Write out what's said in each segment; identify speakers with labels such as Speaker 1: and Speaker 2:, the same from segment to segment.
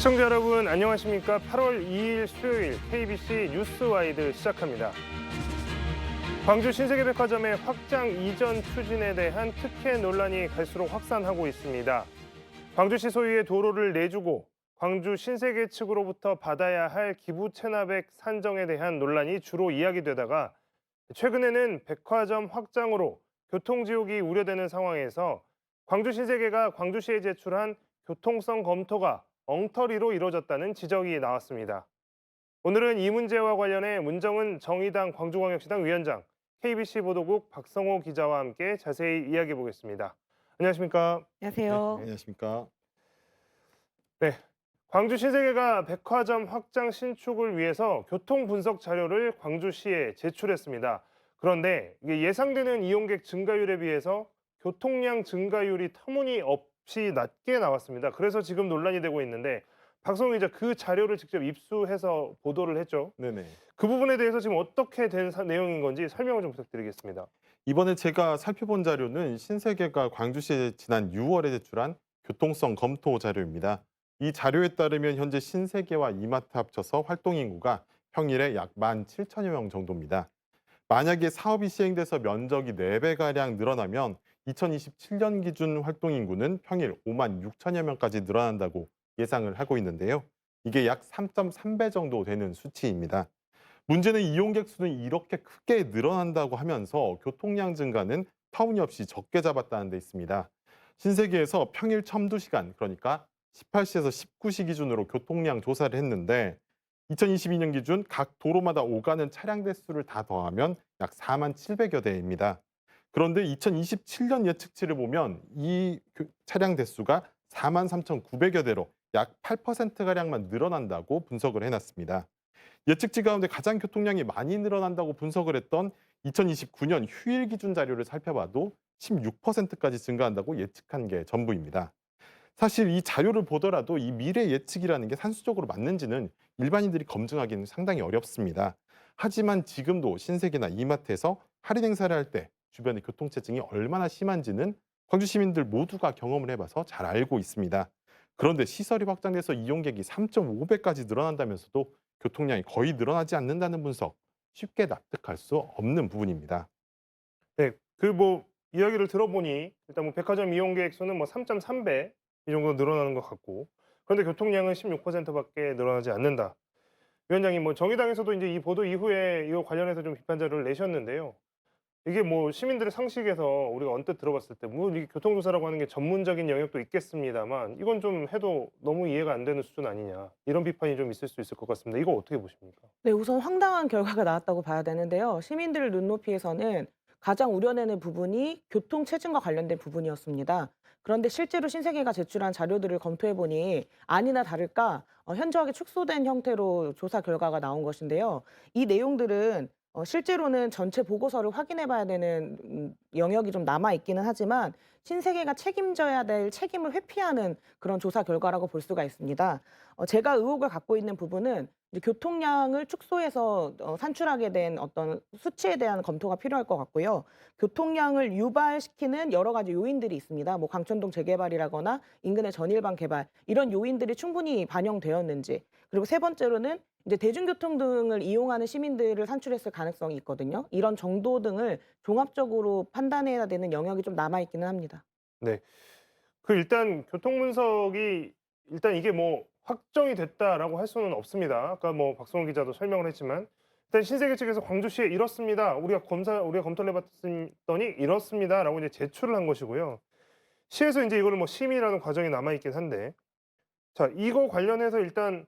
Speaker 1: 시청자 여러분 안녕하십니까? 8월 2일 수요일 KBC 뉴스와이드 시작합니다. 광주 신세계백화점의 확장 이전 추진에 대한 특혜 논란이 갈수록 확산하고 있습니다. 광주시 소유의 도로를 내주고 광주 신세계 측으로부터 받아야 할 기부 체납액 산정에 대한 논란이 주로 이야기되다가 최근에는 백화점 확장으로 교통지옥이 우려되는 상황에서 광주 신세계가 광주시에 제출한 교통성 검토가 엉터리로 이뤄졌다는 지적이 나왔습니다. 오늘은 이 문제와 관련해 문정은 정의당 광주광역시당 위원장, KBC 보도국 박성호 기자와 함께 자세히 이야기해 보겠습니다. 안녕하십니까?
Speaker 2: 안녕하세요.
Speaker 3: 안녕하십니까.
Speaker 1: 네, 광주 신세계가 백화점 확장 신축을 위해서 교통 분석 자료를 광주시에 제출했습니다. 그런데 이게 예상되는 이용객 증가율에 비해서 교통량 증가율이 터무니없이 낮게 나왔습니다. 그래서 지금 논란이 되고 있는데 박성훈 기자 그 자료를 직접 입수해서 보도를 했죠.
Speaker 3: 네네.
Speaker 1: 그 부분에 대해서 지금 어떻게 된 내용인 건지 설명을 좀 부탁드리겠습니다.
Speaker 3: 이번에 제가 살펴본 자료는 신세계가 광주시에 지난 6월에 제출한 교통성 검토 자료입니다. 이 자료에 따르면 현재 신세계와 이마트 합쳐서 활동 인구가 평일에 약 17,000여 명 정도입니다. 만약에 사업이 시행돼서 면적이 4배가량 늘어나면 2027년 기준 활동 인구는 평일 56,000여 명까지 늘어난다고 예상을 하고 있는데요. 이게 약 3.3배 정도 되는 수치입니다. 문제는 이용객 수는 이렇게 크게 늘어난다고 하면서 교통량 증가는 터무니없이 적게 잡았다는 데 있습니다. 신세계에서 평일 첨도 시간, 그러니까 18시에서 19시 기준으로 교통량 조사를 했는데 2022년 기준 각 도로마다 오가는 차량 대수를 다 더하면 약 4만 700여 대입니다. 그런데 2027년 예측치를 보면 이 차량 대수가 4만 3,900여 대로 약 8%가량만 늘어난다고 분석을 해놨습니다. 예측치 가운데 가장 교통량이 많이 늘어난다고 분석을 했던 2029년 휴일 기준 자료를 살펴봐도 16%까지 증가한다고 예측한 게 전부입니다. 사실 이 자료를 보더라도 이 미래 예측이라는 게 산수적으로 맞는지는 일반인들이 검증하기는 상당히 어렵습니다. 하지만 지금도 신세계나 이마트에서 할인 행사를 할 때 주변의 교통체증이 얼마나 심한지는 광주 시민들 모두가 경험을 해봐서 잘 알고 있습니다. 그런데 시설이 확장돼서 이용객이 3.5배까지 늘어난다면서도 교통량이 거의 늘어나지 않는다는 분석, 쉽게 납득할 수 없는 부분입니다.
Speaker 1: 네, 이야기를 들어보니 일단 백화점 이용객 수는 3.3배 이 정도 늘어나는 것 같고 그런데 교통량은 16%밖에 늘어나지 않는다. 위원장이 정의당에서도 이제 이 보도 이후에 이거 관련해서 좀 비판 자료를 내셨는데요. 이게 시민들의 상식에서 우리가 언뜻 들어봤을 때 이게 교통조사라고 하는 게 전문적인 영역도 있겠습니다만 이건 좀 해도 너무 이해가 안 되는 수준 아니냐 이런 비판이 좀 있을 수 있을 것 같습니다. 이거 어떻게 보십니까?
Speaker 2: 네, 우선 황당한 결과가 나왔다고 봐야 되는데요. 시민들 눈높이에서는 가장 우려되는 부분이 교통 체증과 관련된 부분이었습니다. 그런데 실제로 신세계가 제출한 자료들을 검토해 보니 아니나 다를까 현저하게 축소된 형태로 조사 결과가 나온 것인데요. 이 내용들은 실제로는 전체 보고서를 확인해 봐야 되는 영역이 좀 남아 있기는 하지만 신세계가 책임져야 될 책임을 회피하는 그런 조사 결과라고 볼 수가 있습니다. 제가 의혹을 갖고 있는 부분은 이제 교통량을 축소해서 산출하게 된 어떤 수치에 대한 검토가 필요할 것 같고요. 교통량을 유발시키는 여러 가지 요인들이 있습니다. 광천동 재개발이라거나 인근의 전일반 개발 이런 요인들이 충분히 반영되었는지, 그리고 세 번째로는 이제 대중교통 등을 이용하는 시민들을 산출했을 가능성이 있거든요. 이런 정도 등을 종합적으로 판단해야 되는 영역이 좀 남아 있기는 합니다.
Speaker 1: 네. 일단 교통 분석이 일단 이게 확정이 됐다라고 할 수는 없습니다. 아까 박성훈 기자도 설명을 했지만 일단 신세계 측에서 광주시에 이렇습니다. 우리가 검토를 해봤더니 이렇습니다라고 이제 제출을 한 것이고요. 시에서 이제 이거를 심의라는 과정이 남아 있긴 한데 자 이거 관련해서 일단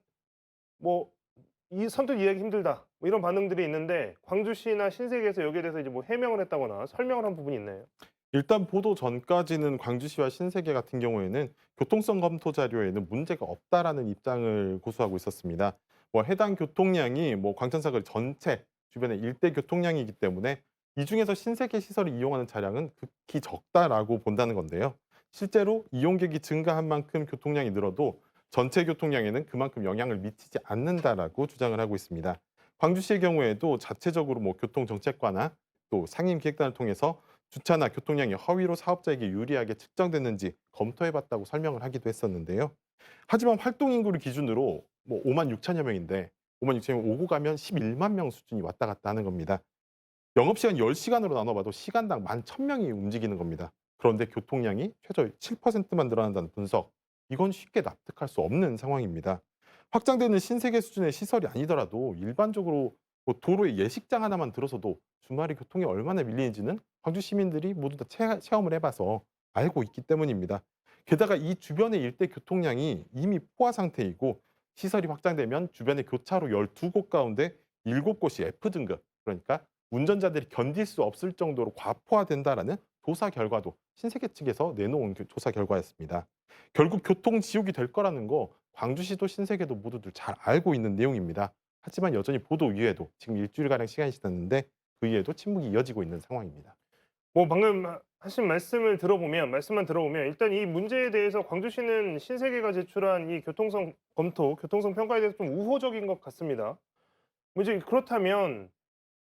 Speaker 1: 이 선뜻 이해하기 힘들다 이런 반응들이 있는데 광주시나 신세계에서 여기에 대해서 이제 해명을 했다거나 설명을 한 부분이 있나요?
Speaker 3: 일단 보도 전까지는 광주시와 신세계 같은 경우에는 교통성 검토 자료에는 문제가 없다라는 입장을 고수하고 있었습니다. 해당 교통량이 광천사거리 전체 주변의 일대 교통량이기 때문에 이 중에서 신세계 시설을 이용하는 차량은 극히 적다라고 본다는 건데요. 실제로 이용객이 증가한 만큼 교통량이 늘어도 전체 교통량에는 그만큼 영향을 미치지 않는다라고 주장을 하고 있습니다. 광주시의 경우에도 자체적으로 교통정책과나 또 상임기획단을 통해서 주차나 교통량이 허위로 사업자에게 유리하게 측정됐는지 검토해봤다고 설명을 하기도 했었는데요. 하지만 활동 인구를 기준으로 뭐 5만 6천여 명인데 5만 6천여 명 오고 가면 11만 명 수준이 왔다 갔다 하는 겁니다. 영업시간 10시간으로 나눠봐도 시간당 11,000명이 움직이는 겁니다. 그런데 교통량이 최저 7%만 늘어난다는 분석, 이건 쉽게 납득할 수 없는 상황입니다. 확장되는 신세계 수준의 시설이 아니더라도 일반적으로 뭐 도로에 예식장 하나만 들어서도 주말에 교통이 얼마나 밀리는지는 광주 시민들이 모두 다 체험을 해봐서 알고 있기 때문입니다. 게다가 이 주변의 일대 교통량이 이미 포화 상태이고 시설이 확장되면 주변의 교차로 12곳 가운데 7곳이 F등급, 그러니까 운전자들이 견딜 수 없을 정도로 과포화된다라는 조사 결과도 신세계 측에서 내놓은 조사 결과였습니다. 결국 교통 지옥이 될 거라는 거 광주시도 신세계도 모두들 잘 알고 있는 내용입니다. 하지만 여전히 보도 이외에도 지금 일주일가량 시간이 지났는데 그 이후에도 침묵이 이어지고 있는 상황입니다.
Speaker 1: 뭐 방금 하신 말씀만 들어보면 일단 이 문제에 대해서 광주시는 신세계가 제출한 이 교통성 검토, 교통성 평가에 대해서 좀 우호적인 것 같습니다. 뭐 이제 그렇다면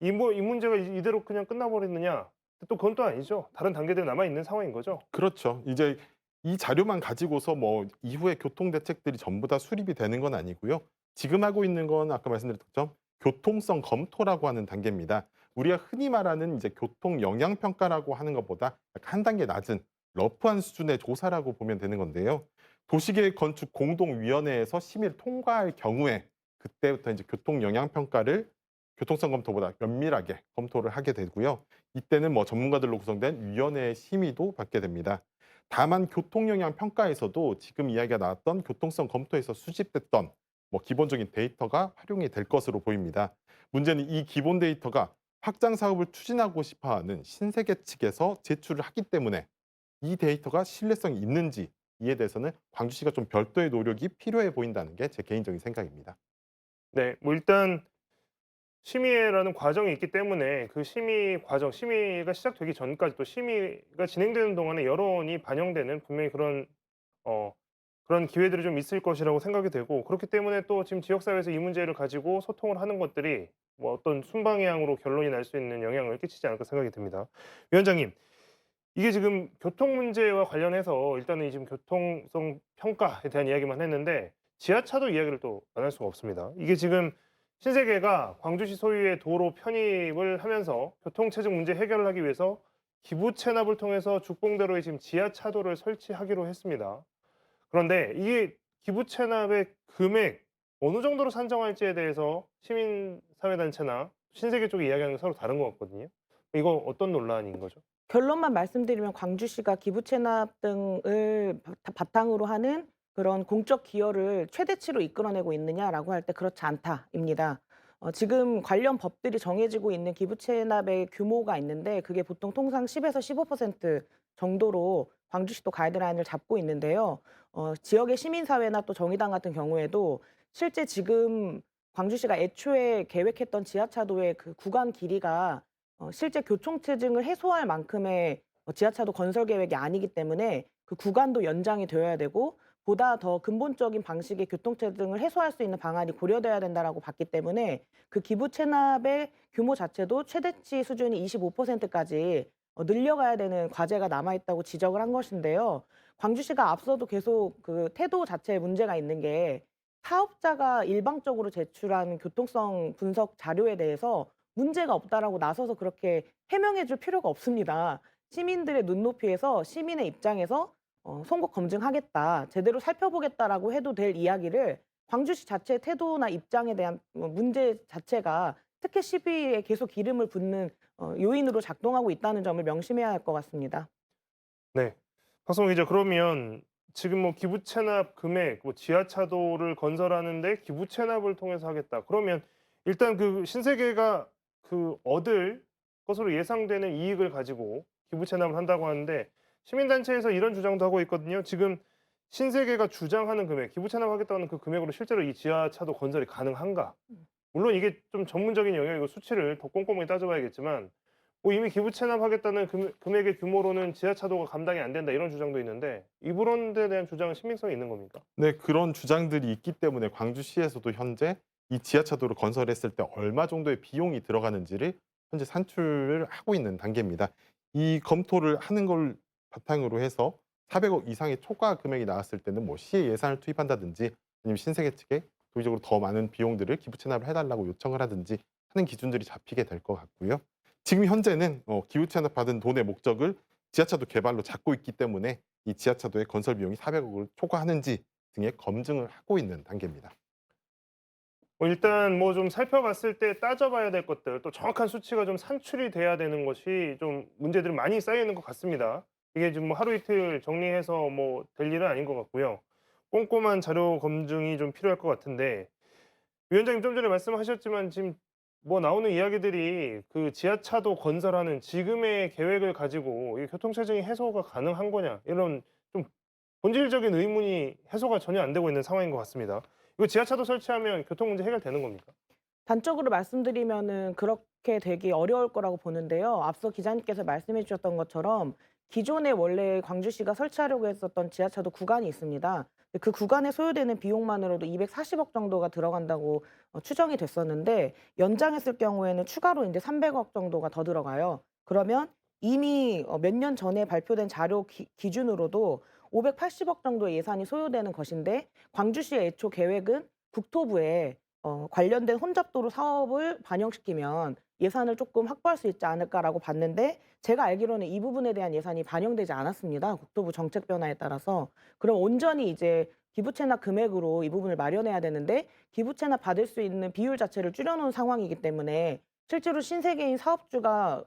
Speaker 1: 이 문제가 이대로 그냥 끝나버리느냐? 또 그건 또 아니죠. 다른 단계들이 남아 있는 상황인 거죠.
Speaker 3: 그렇죠. 이제 이 자료만 가지고서 뭐 이후에 교통 대책들이 전부 다 수립이 되는 건 아니고요. 지금 하고 있는 건 아까 말씀드렸던 것처럼 교통성 검토라고 하는 단계입니다. 우리가 흔히 말하는 이제 교통 영향 평가라고 하는 것보다 약간 한 단계 낮은 러프한 수준의 조사라고 보면 되는 건데요. 도시계획 건축 공동위원회에서 심의를 통과할 경우에 그때부터 이제 교통 영향 평가를 교통성 검토보다 면밀하게 검토를 하게 되고요. 이때는 뭐 전문가들로 구성된 위원회의 심의도 받게 됩니다. 다만 교통영향 평가에서도 지금 이야기가 나왔던 교통성 검토에서 수집됐던 뭐 기본적인 데이터가 활용이 될 것으로 보입니다. 문제는 이 기본 데이터가 확장 사업을 추진하고 싶어하는 신세계 측에서 제출을 하기 때문에 이 데이터가 신뢰성이 있는지 이에 대해서는 광주시가 좀 별도의 노력이 필요해 보인다는 게 제 개인적인 생각입니다.
Speaker 1: 네, 뭐 일단 심의라는 과정이 있기 때문에 그 심의 과정, 심의가 시작되기 전까지 또 심의가 진행되는 동안에 여론이 반영되는 분명히 그런 기회들이 좀 있을 것이라고 생각이 되고 그렇기 때문에 또 지금 지역사회에서 이 문제를 가지고 소통을 하는 것들이 뭐 어떤 순방향으로 결론이 날 수 있는 영향을 끼치지 않을까 생각이 듭니다. 위원장님, 이게 지금 교통 문제와 관련해서 일단은 지금 교통성 평가에 대한 이야기만 했는데 지하차도 이야기를 또 안 할 수가 없습니다. 이게 지금 신세계가 광주시 소유의 도로 편입을 하면서 교통체증 문제 해결을 하기 위해서 기부 체납을 통해서 죽봉대로에 지금 지하차도를 설치하기로 했습니다. 그런데 이게 기부 체납의 금액 어느 정도로 산정할지에 대해서 시민사회단체나 신세계 쪽이 이야기하는 게 서로 다른 것 같거든요. 이거 어떤 논란인 거죠?
Speaker 2: 결론만 말씀드리면 광주시가 기부 체납 등을 바탕으로 하는 그런 공적 기여를 최대치로 이끌어내고 있느냐라고 할 때 그렇지 않다입니다. 지금 관련 법들이 정해지고 있는 기부 체납의 규모가 있는데 그게 보통 통상 10에서 15% 정도로 광주시도 가이드라인을 잡고 있는데요. 지역의 시민사회나 또 정의당 같은 경우에도 실제 지금 광주시가 애초에 계획했던 지하차도의 그 구간 길이가 실제 교통체증을 해소할 만큼의 지하차도 건설 계획이 아니기 때문에 그 구간도 연장이 되어야 되고 보다 더 근본적인 방식의 교통체증을 해소할 수 있는 방안이 고려돼야 된다라고 봤기 때문에 그 기부 체납의 규모 자체도 최대치 수준이 25%까지 늘려가야 되는 과제가 남아 있다고 지적을 한 것인데요. 광주시가 앞서도 계속 그 태도 자체에 문제가 있는 게 사업자가 일방적으로 제출한 교통성 분석 자료에 대해서 문제가 없다라고 나서서 그렇게 해명해 줄 필요가 없습니다. 시민들의 눈높이에서 시민의 입장에서 송곳 검증하겠다, 제대로 살펴보겠다라고 해도 될 이야기를 광주시 자체의 태도나 입장에 대한 문제 자체가 특혜 시비에 계속 기름을 붓는 요인으로 작동하고 있다는 점을 명심해야 할 것 같습니다.
Speaker 1: 네. 박성호 기자, 그러면 지금 뭐 기부 체납 금액, 뭐 지하차도를 건설하는데 기부 체납을 통해서 하겠다. 그러면 일단 그 신세계가 그 얻을 것으로 예상되는 이익을 가지고 기부 체납을 한다고 하는데 시민단체에서 이런 주장도 하고 있거든요. 지금 신세계가 주장하는 금액, 기부 체납하겠다는 그 금액으로 실제로 이 지하차도 건설이 가능한가? 물론 이게 좀 전문적인 영역이고 수치를 더 꼼꼼하게 따져봐야겠지만 뭐 이미 기부 체납하겠다는 금액의 규모로는 지하차도가 감당이 안 된다 이런 주장도 있는데 이 부분에 대한 주장은 신빙성이 있는 겁니까?
Speaker 3: 네, 그런 주장들이 있기 때문에 광주시에서도 현재 이 지하차도를 건설했을 때 얼마 정도의 비용이 들어가는지를 현재 산출을 하고 있는 단계입니다. 이 검토를 하는 걸 바탕으로 해서 400억 이상의 초과 금액이 나왔을 때는 뭐 시에 예산을 투입한다든지 아니면 신세계 측에 도의적으로 더 많은 비용들을 기부 체납을 해달라고 요청을 하든지 하는 기준들이 잡히게 될 것 같고요. 지금 현재는 기부 체납 받은 돈의 목적을 지하차도 개발로 잡고 있기 때문에 이 지하차도의 건설 비용이 400억을 초과하는지 등의 검증을 하고 있는 단계입니다.
Speaker 1: 일단 뭐 좀 살펴봤을 때 따져봐야 될 것들, 또 정확한 수치가 좀 산출이 돼야 되는 것이 좀 문제들이 많이 쌓여 있는 것 같습니다. 이게 지금 뭐 하루 이틀 정리해서 뭐 될 일은 아닌 것 같고요. 꼼꼼한 자료 검증이 좀 필요할 것 같은데, 위원장님 좀 전에 말씀하셨지만 지금 뭐 나오는 이야기들이 그 지하차도 건설하는 지금의 계획을 가지고 이 교통체증이 해소가 가능한 거냐, 이런 좀 본질적인 의문이 해소가 전혀 안 되고 있는 상황인 것 같습니다. 이거 지하차도 설치하면 교통 문제 해결되는 겁니까?
Speaker 2: 단적으로 말씀드리면은 그렇게 되기 어려울 거라고 보는데요. 앞서 기자님께서 말씀해 주셨던 것처럼 기존에 원래 광주시가 설치하려고 했었던 지하차도 구간이 있습니다. 근데 그 구간에 소요되는 비용만으로도 240억 정도가 들어간다고 추정이 됐었는데, 연장했을 경우에는 추가로 이제 300억 정도가 더 들어가요. 그러면 이미 몇 년 전에 발표된 자료 기준으로도 580억 정도의 예산이 소요되는 것인데, 광주시의 애초 계획은 국토부에 관련된 혼잡도로 사업을 반영시키면 예산을 조금 확보할 수 있지 않을까라고 봤는데, 제가 알기로는 이 부분에 대한 예산이 반영되지 않았습니다. 국토부 정책 변화에 따라서. 그럼 온전히 이제 기부 체납 금액으로 이 부분을 마련해야 되는데, 기부 체납 받을 수 있는 비율 자체를 줄여 놓은 상황이기 때문에 실제로 신세계인 사업주가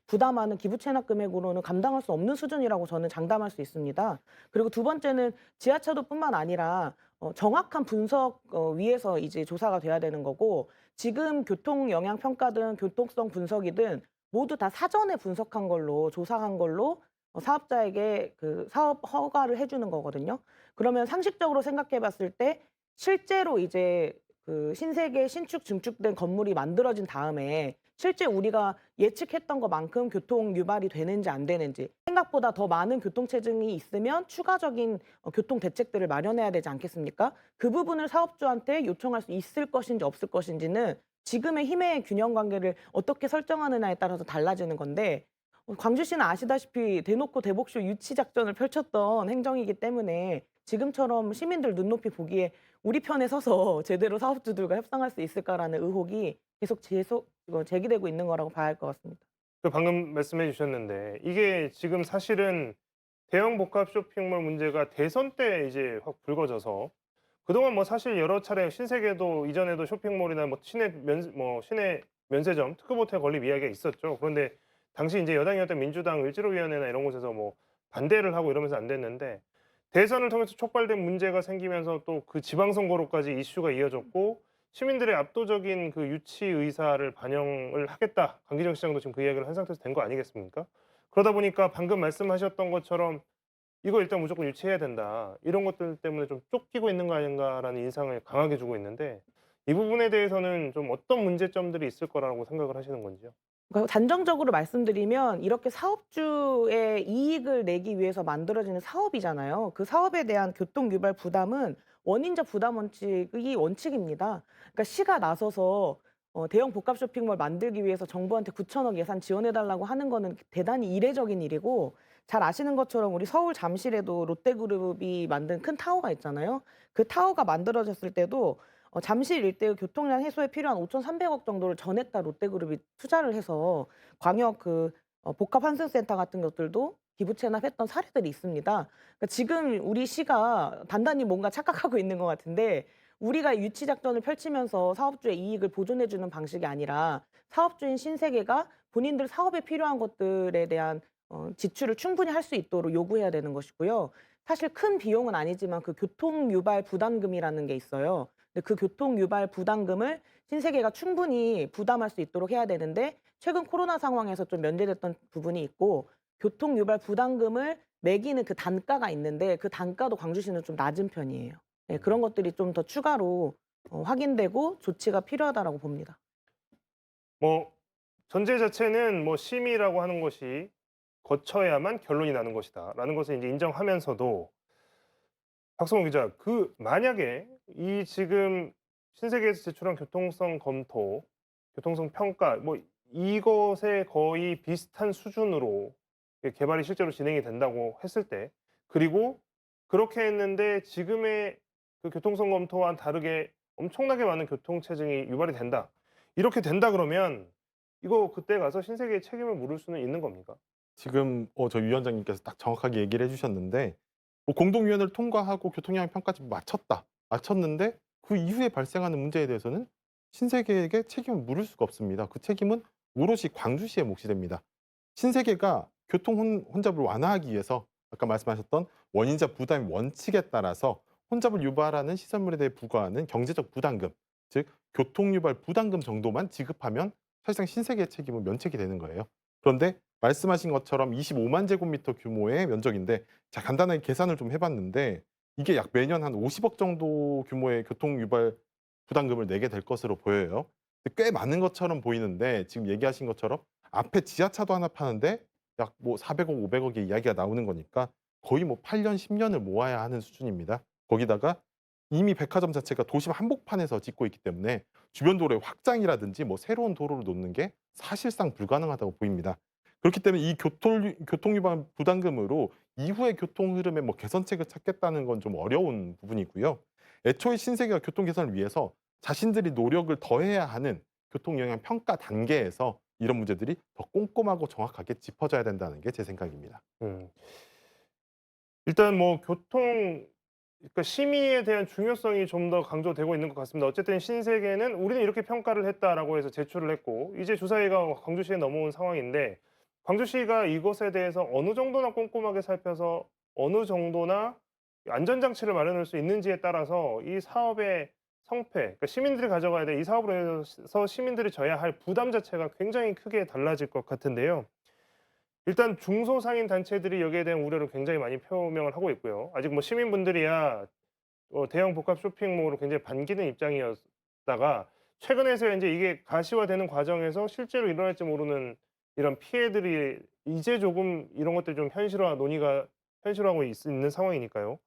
Speaker 2: 부담하는 기부 체납 금액으로는 감당할 수 없는 수준이라고 저는 장담할 수 있습니다. 그리고 두 번째는 지하차도뿐만 아니라 정확한 분석 위에서 이제 조사가 돼야 되는 거고, 지금 교통 영향 평가든 교통성 분석이든 모두 다 사전에 분석한 걸로, 조사한 걸로 사업자에게 그 사업 허가를 해 주는 거거든요. 그러면 상식적으로 생각해 봤을 때 실제로 이제 그 신세계 신축 증축된 건물이 만들어진 다음에 실제 우리가 예측했던 것만큼 교통 유발이 되는지 안 되는지, 생각보다 더 많은 교통 체증이 있으면 추가적인 교통 대책들을 마련해야 되지 않겠습니까? 그 부분을 사업주한테 요청할 수 있을 것인지 없을 것인지는 지금의 힘의 균형 관계를 어떻게 설정하느냐에 따라서 달라지는 건데, 광주시는 아시다시피 대놓고 대복쇼 유치 작전을 펼쳤던 행정이기 때문에 지금처럼 시민들 눈높이 보기에 우리 편에 서서 제대로 사업주들과 협상할 수 있을까라는 의혹이 계속 제기되고 있는 거라고 봐야 할 것 같습니다.
Speaker 1: 그 방금 말씀해 주셨는데, 이게 지금 사실은 대형 복합 쇼핑몰 문제가 대선 때 이제 확 불거져서 그동안 뭐 사실 여러 차례 신세계도 이전에도 쇼핑몰이나 뭐 시내 면세점 특급 호텔 건립 이야기가 있었죠. 그런데 당시 이제 여당이었던 민주당 을지로위원회나 이런 곳에서 뭐 반대를 하고 이러면서 안 됐는데, 대선을 통해서 촉발된 문제가 생기면서 또 그 지방선거로까지 이슈가 이어졌고, 시민들의 압도적인 그 유치 의사를 반영을 하겠다, 강기정 시장도 지금 그 이야기를 한 상태에서 된 거 아니겠습니까? 그러다 보니까 방금 말씀하셨던 것처럼 이거 일단 무조건 유치해야 된다, 이런 것들 때문에 좀 쫓기고 있는 거 아닌가라는 인상을 강하게 주고 있는데, 이 부분에 대해서는 좀 어떤 문제점들이 있을 거라고 생각을 하시는 건지요?
Speaker 2: 그러니까 단정적으로 말씀드리면 이렇게 사업주의 이익을 내기 위해서 만들어지는 사업이잖아요. 그 사업에 대한 교통 유발 부담은 원인적 부담 원칙이 원칙입니다. 그러니까 시가 나서서 대형 복합 쇼핑몰 만들기 위해서 정부한테 9천억 예산 지원해 달라고 하는 거는 대단히 이례적인 일이고, 잘 아시는 것처럼 우리 서울 잠실에도 롯데그룹이 만든 큰 타워가 있잖아요. 그 타워가 만들어졌을 때도 잠실 일대의 교통량 해소에 필요한 5,300억 정도를 전액 다 롯데그룹이 투자를 해서 광역 복합 환승센터 같은 것들도 기부 체납했던 사례들이 있습니다. 그러니까 지금 우리 시가 단단히 뭔가 착각하고 있는 것 같은데, 우리가 유치 작전을 펼치면서 사업주의 이익을 보존해 주는 방식이 아니라 사업주인 신세계가 본인들 사업에 필요한 것들에 대한 지출을 충분히 할 수 있도록 요구해야 되는 것이고요. 사실 큰 비용은 아니지만 그 교통 유발 부담금이라는 게 있어요. 근데 그 교통 유발 부담금을 신세계가 충분히 부담할 수 있도록 해야 되는데, 최근 코로나 상황에서 좀 면제됐던 부분이 있고, 교통 유발 부담금을 매기는 그 단가가 있는데 그 단가도 광주시는 좀 낮은 편이에요. 네, 그런 것들이 좀 더 추가로 확인되고 조치가 필요하다라고 봅니다.
Speaker 1: 뭐 전제 자체는 뭐 심의라고 하는 것이 거쳐야만 결론이 나는 것이다라는 것을 이제 인정하면서도, 박성호 기자, 그 만약에 이 지금 신세계에서 제출한 교통성 검토, 교통성 평가, 뭐 이것에 거의 비슷한 수준으로 개발이 실제로 진행이 된다고 했을 때, 그리고 그렇게 했는데 지금의 그 교통성 검토와는 다르게 엄청나게 많은 교통체증이 유발이 된다. 이렇게 된다 그러면 이거 그때 가서 신세계에 책임을 물을 수는 있는 겁니까?
Speaker 3: 지금 저 위원장님께서 딱 정확하게 얘기를 해 주셨는데 뭐 공동위원회를 통과하고 교통영향 평가지 마쳤다. 마쳤는데 그 이후에 발생하는 문제에 대해서는 신세계에게 책임을 물을 수가 없습니다. 그 책임은 오롯이 광주시의 몫이 됩니다. 신세계가 교통 혼잡을 완화하기 위해서 아까 말씀하셨던 원인자 부담 원칙에 따라서 혼잡을 유발하는 시설물에 대해 부과하는 경제적 부담금, 즉 교통 유발 부담금 정도만 지급하면 사실상 신세계의 책임은 면책이 되는 거예요. 그런데 말씀하신 것처럼 25만 제곱미터 규모의 면적인데 자 간단하게 계산을 좀 해봤는데 이게 약 매년 한 50억 정도 규모의 교통 유발 부담금을 내게 될 것으로 보여요. 꽤 많은 것처럼 보이는데 지금 얘기하신 것처럼 앞에 지하차도 하나 파는데 약 뭐 400억, 500억의 이야기가 나오는 거니까 거의 뭐 8년, 10년을 모아야 하는 수준입니다. 거기다가 이미 백화점 자체가 도심 한복판에서 짓고 있기 때문에 주변 도로의 확장이라든지 뭐 새로운 도로를 놓는 게 사실상 불가능하다고 보입니다. 그렇기 때문에 이 교통 위반 부담금으로 이후의 교통 흐름의 뭐 개선책을 찾겠다는 건 좀 어려운 부분이고요. 애초에 신세계가 교통 개선을 위해서 자신들이 노력을 더해야 하는 교통 영향 평가 단계에서 이런 문제들이 더 꼼꼼하고 정확하게 짚어져야 된다는 게 제 생각입니다.
Speaker 1: 음. 일단 뭐 교통 그러니까 심의에 대한 중요성이 좀 더 강조되고 있는 것 같습니다. 어쨌든 신세계는 "우리는 이렇게 평가를 했다."라고 해서 제출을 했고 이제 조사회가 광주시에 넘어온 상황인데 광주시가 이것에 대해서 어느 정도나 꼼꼼하게 살펴서 어느 정도나 안전장치를 마련할 수 있는지에 따라서 이 사업의 성패, 그러니까 시민들이 가져가야 될 이 사업으로 인해서 시민들이 져야 할 부담 자체가 굉장히 크게 달라질 것 같은데요. 일단 중소상인 단체들이 여기에 대한 우려를 굉장히 많이 표명을 하고 있고요. 아직 뭐 시민분들이야 대형 복합 쇼핑몰로 굉장히 반기는 입장이었다가 최근에서야 인제 이게 가시화되는 과정에서 실제로 일어날지 모르는 이런 피해들이 이제 조금 이런 것들이 좀 논의가 현실화하고 있는 상황이니까요.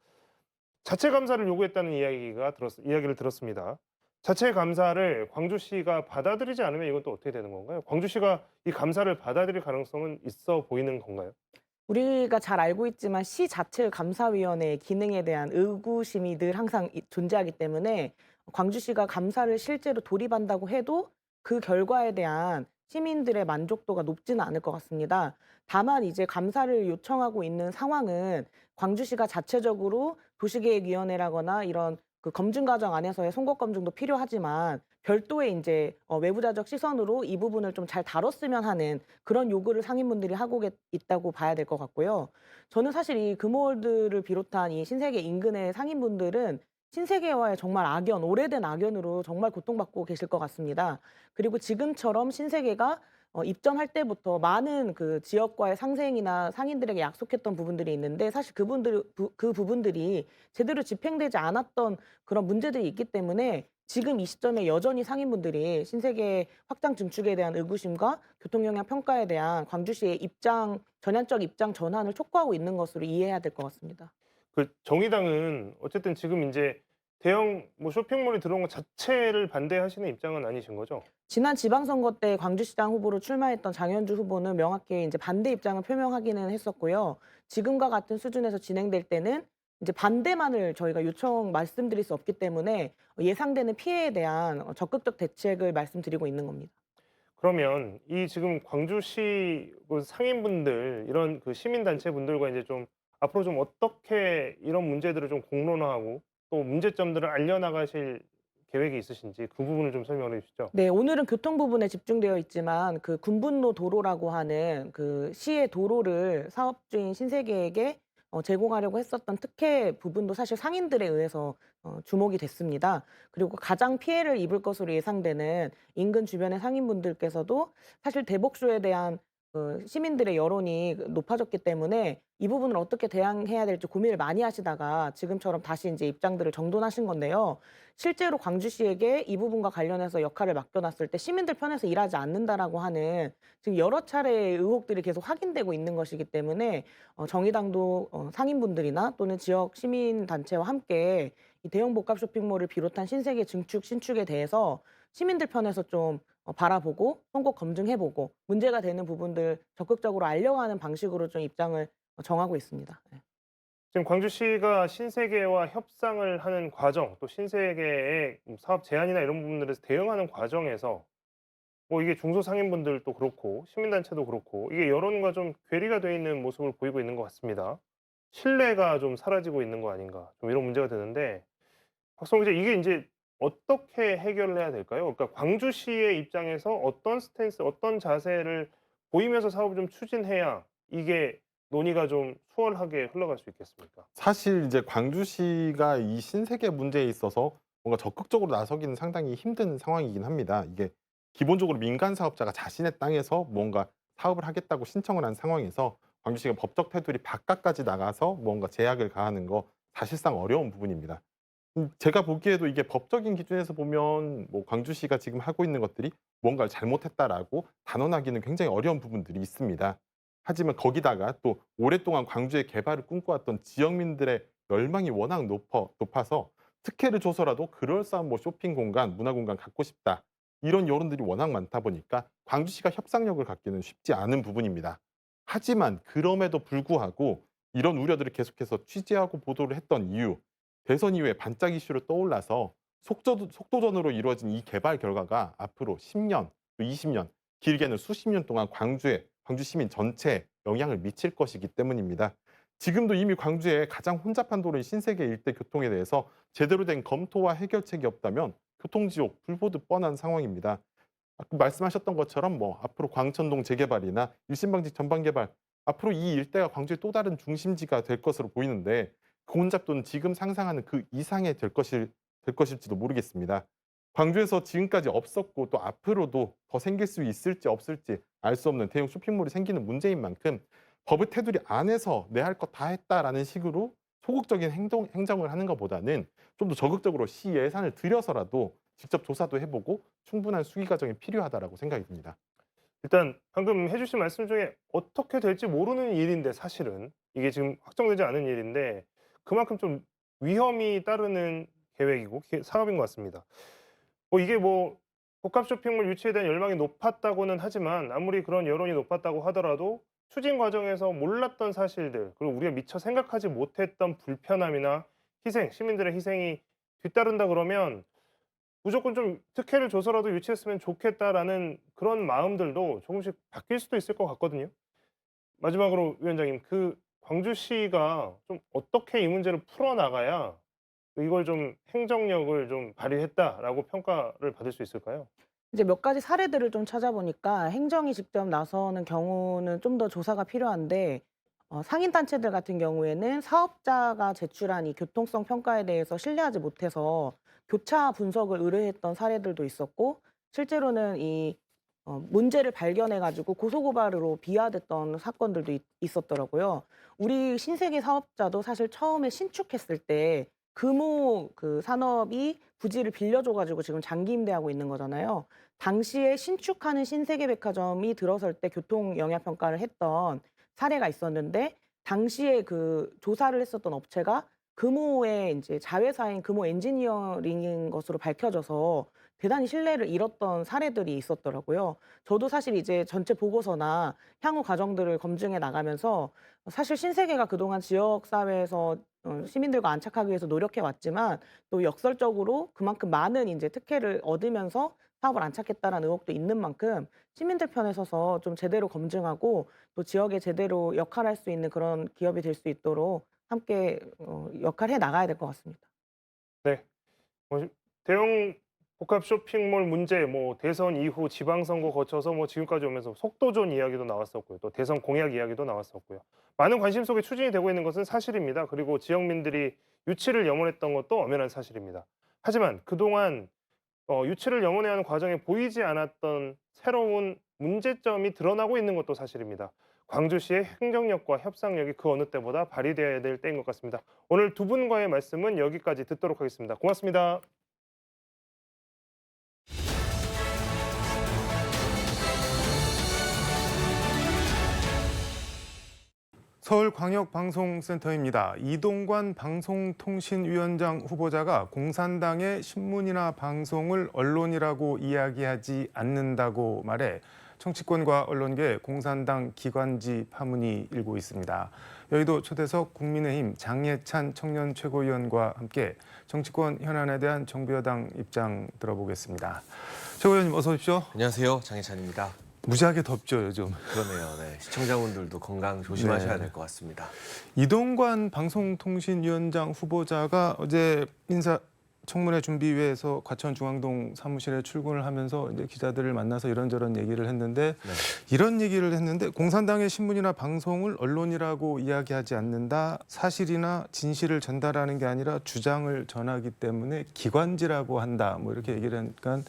Speaker 1: 자체 감사를 요구했다는 이야기를 들었습니다. 자체 감사를 광주시가 받아들이지 않으면 이건 또 어떻게 되는 건가요? 광주시가 이 감사를 받아들일 가능성은 있어 보이는 건가요?
Speaker 2: 우리가 잘 알고 있지만 시 자체 감사위원회의 기능에 대한 의구심이 늘 항상 존재하기 때문에 광주시가 감사를 실제로 돌입한다고 해도 그 결과에 대한 시민들의 만족도가 높지는 않을 것 같습니다. 다만 이제 감사를 요청하고 있는 상황은 광주시가 자체적으로 도시계획위원회라거나 이런 그 검증 과정 안에서의 송곳 검증도 필요하지만 별도의 이제 외부자적 시선으로 이 부분을 좀 잘 다뤘으면 하는 그런 요구를 상인분들이 하고 있다고 봐야 될 것 같고요. 저는 사실 이 금호월드를 비롯한 이 신세계 인근의 상인분들은 신세계와의 정말 오래된 악연으로 정말 고통받고 계실 것 같습니다. 그리고 지금처럼 신세계가 입점할 때부터 많은 그 지역과의 상생이나 상인들에게 약속했던 부분들이 있는데 사실 그 부분들이 제대로 집행되지 않았던 그런 문제들이 있기 때문에 지금 이 시점에 여전히 상인분들이 신세계 확장 증축에 대한 의구심과 교통영향 평가에 대한 광주시의 전향적 입장 전환을 촉구하고 있는 것으로 이해해야 될 것 같습니다.
Speaker 1: 그 정의당은 어쨌든 지금 인제 대형 뭐 쇼핑몰이 들어온 것 자체를 반대하시는 입장은 아니신 거죠?
Speaker 2: 지난 지방선거 때 광주시장 후보로 출마했던 장현주 후보는 명확히 이제 반대 입장을 표명하기는 했었고요. 지금과 같은 수준에서 진행될 때는 이제 반대만을 저희가 말씀드릴 수 없기 때문에 예상되는 피해에 대한 적극적 대책을 말씀드리고 있는 겁니다.
Speaker 1: 그러면 이 지금 광주시 그 상인분들 이런 그 시민단체분들과 이제 좀 앞으로 좀 어떻게 이런 문제들을 좀 공론화하고 또 문제점들을 알려나가실 계획이 있으신지 그 부분을 좀 설명을 해 주시죠.
Speaker 2: 네, 오늘은 교통 부분에 집중되어 있지만 그 군분로 도로라고 하는 그 시의 도로를 사업주인 신세계에게 제공하려고 했었던 특혜 부분도 사실 상인들에 의해서 주목이 됐습니다. 그리고 가장 피해를 입을 것으로 예상되는 인근 주변의 상인분들께서도 사실 대복소에 대한 시민들의 여론이 높아졌기 때문에 이 부분을 어떻게 대응해야 될지 고민을 많이 하시다가 지금처럼 다시 이제 입장들을 정돈하신 건데요. 실제로 광주시에게 이 부분과 관련해서 역할을 맡겨놨을 때 시민들 편에서 일하지 않는다라고 하는 지금 여러 차례의 의혹들이 계속 확인되고 있는 것이기 때문에 정의당도 상인분들이나 또는 지역 시민단체와 함께 이 대형 복합 쇼핑몰을 비롯한 신세계 신축에 대해서 시민들 편에서 좀 바라보고 송곳 검증해보고 문제가 되는 부분들 적극적으로 알려가는 방식으로 좀 입장을 정하고 있습니다. 네.
Speaker 1: 지금 광주시가 신세계와 협상을 하는 과정, 또 신세계의 사업 제안이나 이런 부분들에서 대응하는 과정에서 뭐 이게 중소상인분들도 그렇고 시민단체도 그렇고 이게 여론과 좀 괴리가 돼 있는 모습을 보이고 있는 것 같습니다. 신뢰가 좀 사라지고 있는 거 아닌가 좀 이런 문제가 드는데 박성호 기자 이게 인제 어떻게 해결을 해야 될까요? 그러니까 광주시의 입장에서 어떤 스탠스 어떤 자세를 보이면서 사업을 좀 추진해야 이게 논의가 좀 수월하게 흘러갈 수 있겠습니까?
Speaker 3: 사실 이제 광주시가 이 신세계 문제에 있어서 뭔가 적극적으로 나서기는 상당히 힘든 상황이긴 합니다. 이게 기본적으로 민간 사업자가 자신의 땅에서 뭔가 사업을 하겠다고 신청을 한 상황에서 광주시가 법적 테두리 바깥까지 나가서 뭔가 제약을 가하는 거 사실상 어려운 부분입니다. 제가 보기에도 이게 법적인 기준에서 보면 뭐 광주시가 지금 하고 있는 것들이 뭔가를 잘못했다라고 단언하기는 굉장히 어려운 부분들이 있습니다. 하지만 거기다가 또 오랫동안 광주의 개발을 꿈꿔왔던 지역민들의 열망이 워낙 높아서 특혜를 줘서라도 그럴싸한 뭐 쇼핑 공간, 문화 공간 갖고 싶다. 이런 여론들이 워낙 많다 보니까 광주시가 협상력을 갖기는 쉽지 않은 부분입니다. 하지만 그럼에도 불구하고 이런 우려들을 계속해서 취재하고 보도를 했던 이유, 대선 이후에 반짝 이슈로 떠올라서 속도전으로 이루어진 이 개발 결과가 앞으로 10년, 또 20년, 길게는 수십 년 동안 광주 시민 전체에 영향을 미칠 것이기 때문입니다. 지금도 이미 광주의 가장 혼잡한 도로인 신세계 일대 교통에 대해서 제대로 된 검토와 해결책이 없다면 교통지옥 불보듯 뻔한 상황입니다. 아까 말씀하셨던 것처럼 뭐 앞으로 광천동 재개발이나 일신방지 전방 개발, 앞으로 이 일대가 광주의 또 다른 중심지가 될 것으로 보이는데 그 혼잡도는 지금 상상하는 그 이상의 될 것일지도 모르겠습니다. 광주에서 지금까지 없었고 또 앞으로도 더 생길 수 있을지 없을지 알 수 없는 대형 쇼핑몰이 생기는 문제인 만큼 법의 테두리 안에서 내 할 것 다 했다라는 식으로 소극적인 행정을 하는 것보다는 좀 더 적극적으로 시 예산을 들여서라도 직접 조사도 해보고 충분한 수기 과정이 필요하다라고 생각이 듭니다.
Speaker 1: 일단 방금 해 주신 말씀 중에 어떻게 될지 모르는 일인데 사실은 이게 지금 확정되지 않은 일인데 그만큼 좀 위험이 따르는 계획이고 사업인 것 같습니다. 뭐 이게 뭐 복합 쇼핑몰 유치에 대한 열망이 높았다고는 하지만 아무리 그런 여론이 높았다고 하더라도 추진 과정에서 몰랐던 사실들 그리고 우리가 미처 생각하지 못했던 불편함이나 희생, 시민들의 희생이 뒤따른다 그러면 무조건 좀 '특혜를 줘서라도 유치했으면 좋겠다.'라는 그런 마음들도 조금씩 바뀔 수도 있을 것 같거든요. 마지막으로 위원장님 그 광주시가 좀 어떻게 이 문제를 풀어나가야 이걸 좀 '행정력을 좀 발휘했다.'라고 평가를 받을 수 있을까요?
Speaker 2: 이제 몇 가지 사례들을 좀 찾아보니까 행정이 직접 나서는 경우는 좀 더 조사가 필요한데 상인단체들 같은 경우에는 사업자가 제출한 이 교통성 평가에 대해서 신뢰하지 못해서 교차 분석을 의뢰했던 사례들도 있었고 실제로는 이 문제를 발견해 가지고 고소고발으로 비화됐던 사건들도 있었더라고요. 우리 신세계 사업자도 사실 처음에 신축했을 때 금호 그 산업이 부지를 빌려줘 가지고 지금 장기 임대하고 있는 거잖아요. 당시에 신축하는 신세계 백화점이 들어설 때 교통 영향 평가를 했던 사례가 있었는데 당시에 그 조사를 했었던 업체가 금호의 인제 자회사인 금호 엔지니어링인 것으로 밝혀져서 대단히 신뢰를 잃었던 사례들이 있었더라고요. 저도 사실 이제 전체 보고서나 향후 과정들을 검증해 나가면서 사실 신세계가 그동안 지역 사회에서 시민들과 안착하기 위해서 노력해 왔지만 또 역설적으로 그만큼 많은 인제 특혜를 얻으면서 사업을 안착했다라는 의혹도 있는 만큼 시민들 편에 서서 좀 제대로 검증하고 또 지역에 제대로 역할할 수 있는 그런 기업이 될 수 있도록 함께 역할해 나가야 될 것 같습니다.
Speaker 1: 네. 대형 복합 쇼핑몰 문제 뭐 대선 이후 지방선거 거쳐서 뭐 지금까지 오면서 속도전 이야기도 나왔었고요. 또 대선 공약 이야기도 나왔었고요. 많은 관심 속에 추진이 되고 있는 것은 사실입니다. 그리고 지역민들이 유치를 염원했던 것도 엄연한 사실입니다. 하지만 그동안 유치를 염원해야 하는 과정에 보이지 않았던 새로운 문제점이 드러나고 있는 것도 사실입니다. 광주시의 행정력과 협상력이 그 어느 때보다 발휘되어야 될 때인 것 같습니다. 오늘 두 분과의 말씀은 여기까지 듣도록 하겠습니다. 고맙습니다.
Speaker 4: 서울광역방송센터입니다. 이동관 방송통신위원장 후보자가 공산당의 신문이나 방송을 언론이라고 이야기하지 않는다고 말해 정치권과 언론계 공산당 기관지 파문이 일고 있습니다. 여의도 초대석 국민의힘 장예찬 청년 최고위원과 함께 정치권 현안에 대한 정부 여당 입장 들어보겠습니다. 최고위원님 어서 오십시오.
Speaker 5: 안녕하세요. 장혜찬입니다.
Speaker 4: 무지하게 덥죠 요즘.
Speaker 5: 그러네요. 네. 시청자분들도 건강 조심하셔야
Speaker 4: 네.
Speaker 5: 될 것 같습니다.
Speaker 4: 이동관 방송통신위원장 후보자가 어제 인사청문회 준비위에서 과천 중앙동 사무실에 출근을 하면서 이제 기자들을 만나서 이런저런 얘기를 했는데
Speaker 5: 네.
Speaker 4: 이런 얘기를 했는데 공산당의 신문이나 방송을 언론이라고 이야기하지 않는다. 사실이나 진실을 전달하는 게 아니라 주장을 전하기 때문에 기관지라고 한다. 뭐 이렇게 얘기를 하니까